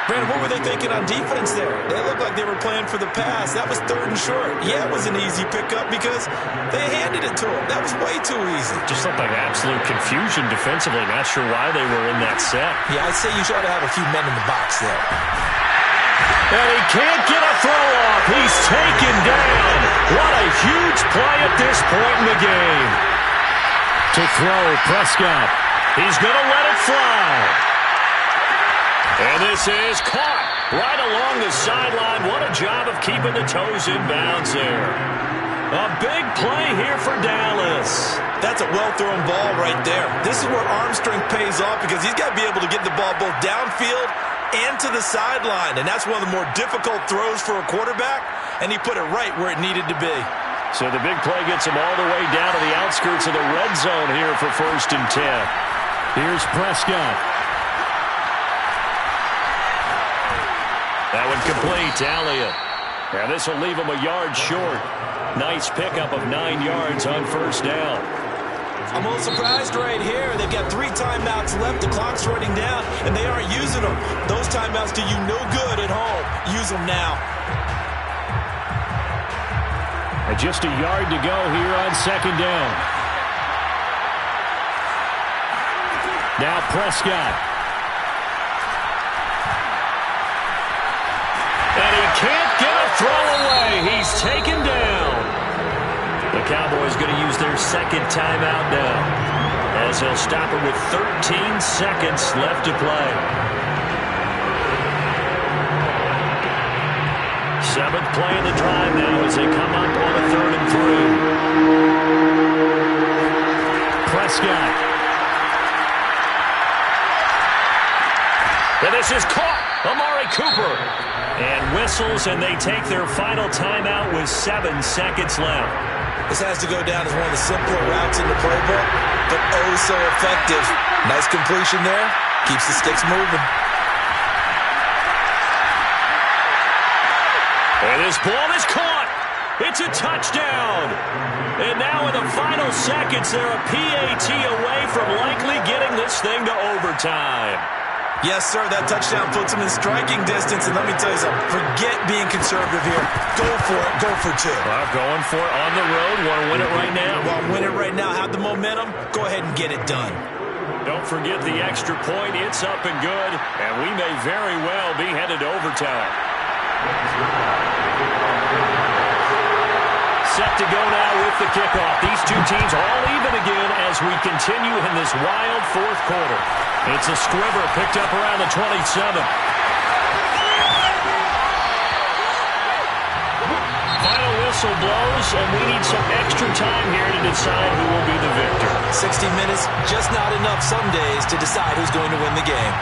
Brandon, what were they thinking on defense there? They looked like they were playing for the pass. That was 3rd and short. Yeah, it was an easy pickup because they handed it to him. That was way too easy. Just looked like absolute confusion defensively. Not sure why they were in that set. Yeah, I'd say you should have a few men in the box there. And he can't get a throw off. He's taken down. What a huge play at this point in the game. To throw, Prescott. He's going to let it fly. And this is caught right along the sideline. What a job of keeping the toes in bounds there. A big play here for Dallas. That's a well-thrown ball right there. This is where arm strength pays off because he's got to be able to get the ball both downfield and to the sideline. And that's one of the more difficult throws for a quarterback, and he put it right where it needed to be. So the big play gets him all the way down to the outskirts of the red zone here for 1st and 10. Here's Prescott. That one complete to Elliott. And this will leave him a yard short. Nice pickup of 9 yards on 1st down. I'm a little surprised right here. They've got 3 timeouts left. The clock's running down, and they aren't using them. Those timeouts do you no good at home. Use them now. Just a yard to go here on second down. Now Prescott. And he can't get a throw away. He's taken down. The Cowboys going to use their second timeout now, as he'll stop it with 13 seconds left to play. Seventh play of the drive now as they come up on a 3rd and 3. Prescott. And this is caught. Amari Cooper. And whistles, and they take their final timeout with 7 seconds left. This has to go down as one of the simpler routes in the playbook, but oh so effective. Nice completion there. Keeps the sticks moving. And this ball is caught. It's a touchdown. And now in the final seconds, they're a PAT away from likely getting this thing to overtime. Yes, sir, that touchdown puts him in striking distance. And let me tell you something, forget being conservative here. Go for it, go for 2. Well, going for it on the road. Want to win it right now? Want to win it right now, have the momentum, go ahead and get it done. Don't forget the extra point. It's up and good. And we may very well be headed to overtime. Set to go now with the kickoff. These two teams all even again as we continue in this wild 4th quarter. It's a squibber picked up around the 27. Final whistle blows, and we need some extra time here to decide who will be the victor. 60 minutes, just not enough some days to decide who's going to win the game.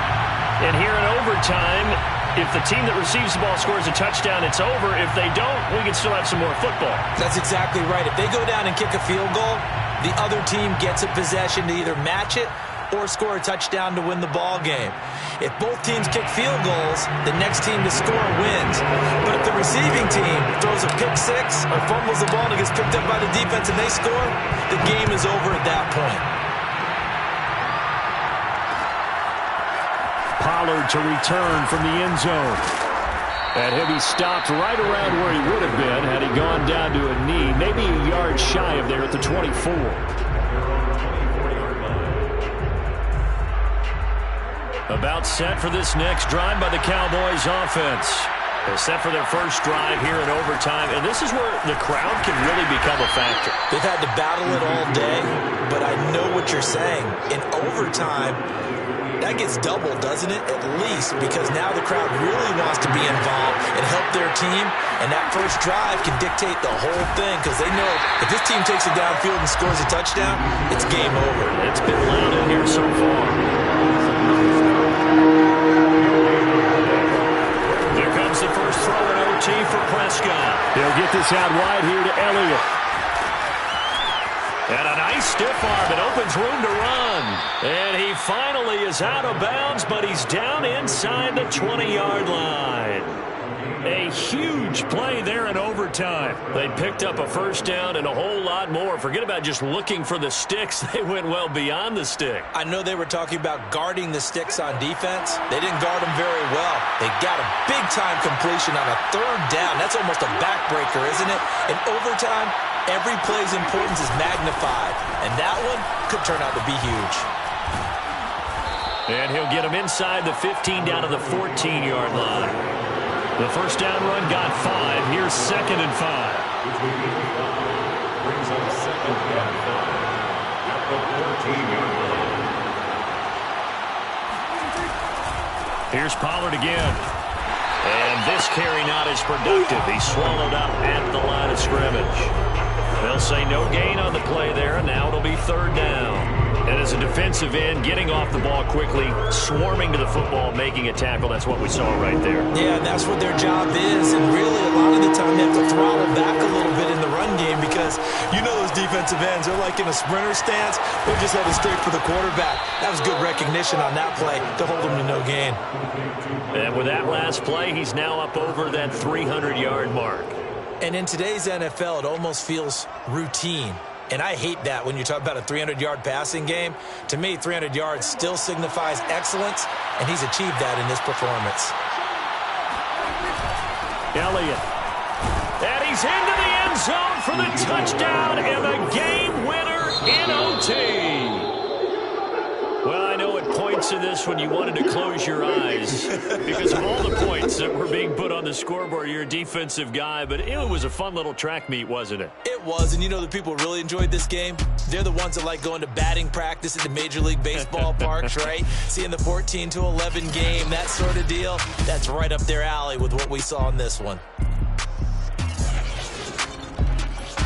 And here in overtime, if the team that receives the ball scores a touchdown, it's over. If they don't, we can still have some more football. That's exactly right. If they go down and kick a field goal, the other team gets a possession to either match it or score a touchdown to win the ball game. If both teams kick field goals, the next team to score wins. But if the receiving team throws a pick 6 or fumbles the ball and it gets picked up by the defense and they score, the game is over at that point. Pollard to return from the end zone. And he'll be stopped right around where he would have been had he gone down to a knee, maybe a yard shy of there at the 24. About set for this next drive by the Cowboys offense. They're set for their first drive here in overtime, and this is where the crowd can really become a factor. They've had to battle it all day, but I know what you're saying. In overtime, that gets doubled, doesn't it? At least, because now the crowd really wants to be involved and help their team, and that first drive can dictate the whole thing because they know if this team takes it downfield and scores a touchdown, it's game over. It's been loud in here so far. Here comes the first throw in OT for Prescott. He'll get this out wide here to Elliott. And a nice stiff arm that opens room to run. And he finally is out of bounds, but he's down inside the 20-yard line. A huge play there in overtime. They picked up a first down and a whole lot more. Forget about just looking for the sticks. They went well beyond the stick. I know they were talking about guarding the sticks on defense. They didn't guard them very well. They got a big-time completion on a 3rd down. That's almost a backbreaker, isn't it? In overtime, every play's importance is magnified, and that one could turn out to be huge. And he'll get him inside the 15 down to the 14-yard line. The first down run got 5. Here's 2nd and 5. Which will brings up 2nd and 5 at the 14-yard line. Here's Pollard again. And this carry not as productive. He's swallowed up at the line of scrimmage. They'll say no gain on the play there, and now it'll be 3rd down. And as a defensive end, getting off the ball quickly, swarming to the football, making a tackle, that's what we saw right there. Yeah, that's what their job is. And really, a lot of the time, they have to throttle back a little bit in the run game because you know those defensive ends, they're like in a sprinter stance. They're just headed straight for the quarterback. That was good recognition on that play to hold them to no gain. And with that last play, he's now up over that 300-yard mark. And in today's NFL, it almost feels routine. And I hate that when you talk about a 300-yard passing game. To me, 300 yards still signifies excellence, and he's achieved that in this performance. Elliott And he's into the end zone for the touchdown and the game winner in OT. Well, I know at points in this when you wanted to close your eyes because of all the points that were being put on the scoreboard. You're a defensive guy, but it was a fun little track meet, wasn't it? It was, and you know the people who really enjoyed this game? They're the ones that like going to batting practice at the Major League Baseball parks, right? Seeing the 14-11 game, that sort of deal. That's right up their alley with what we saw in this one.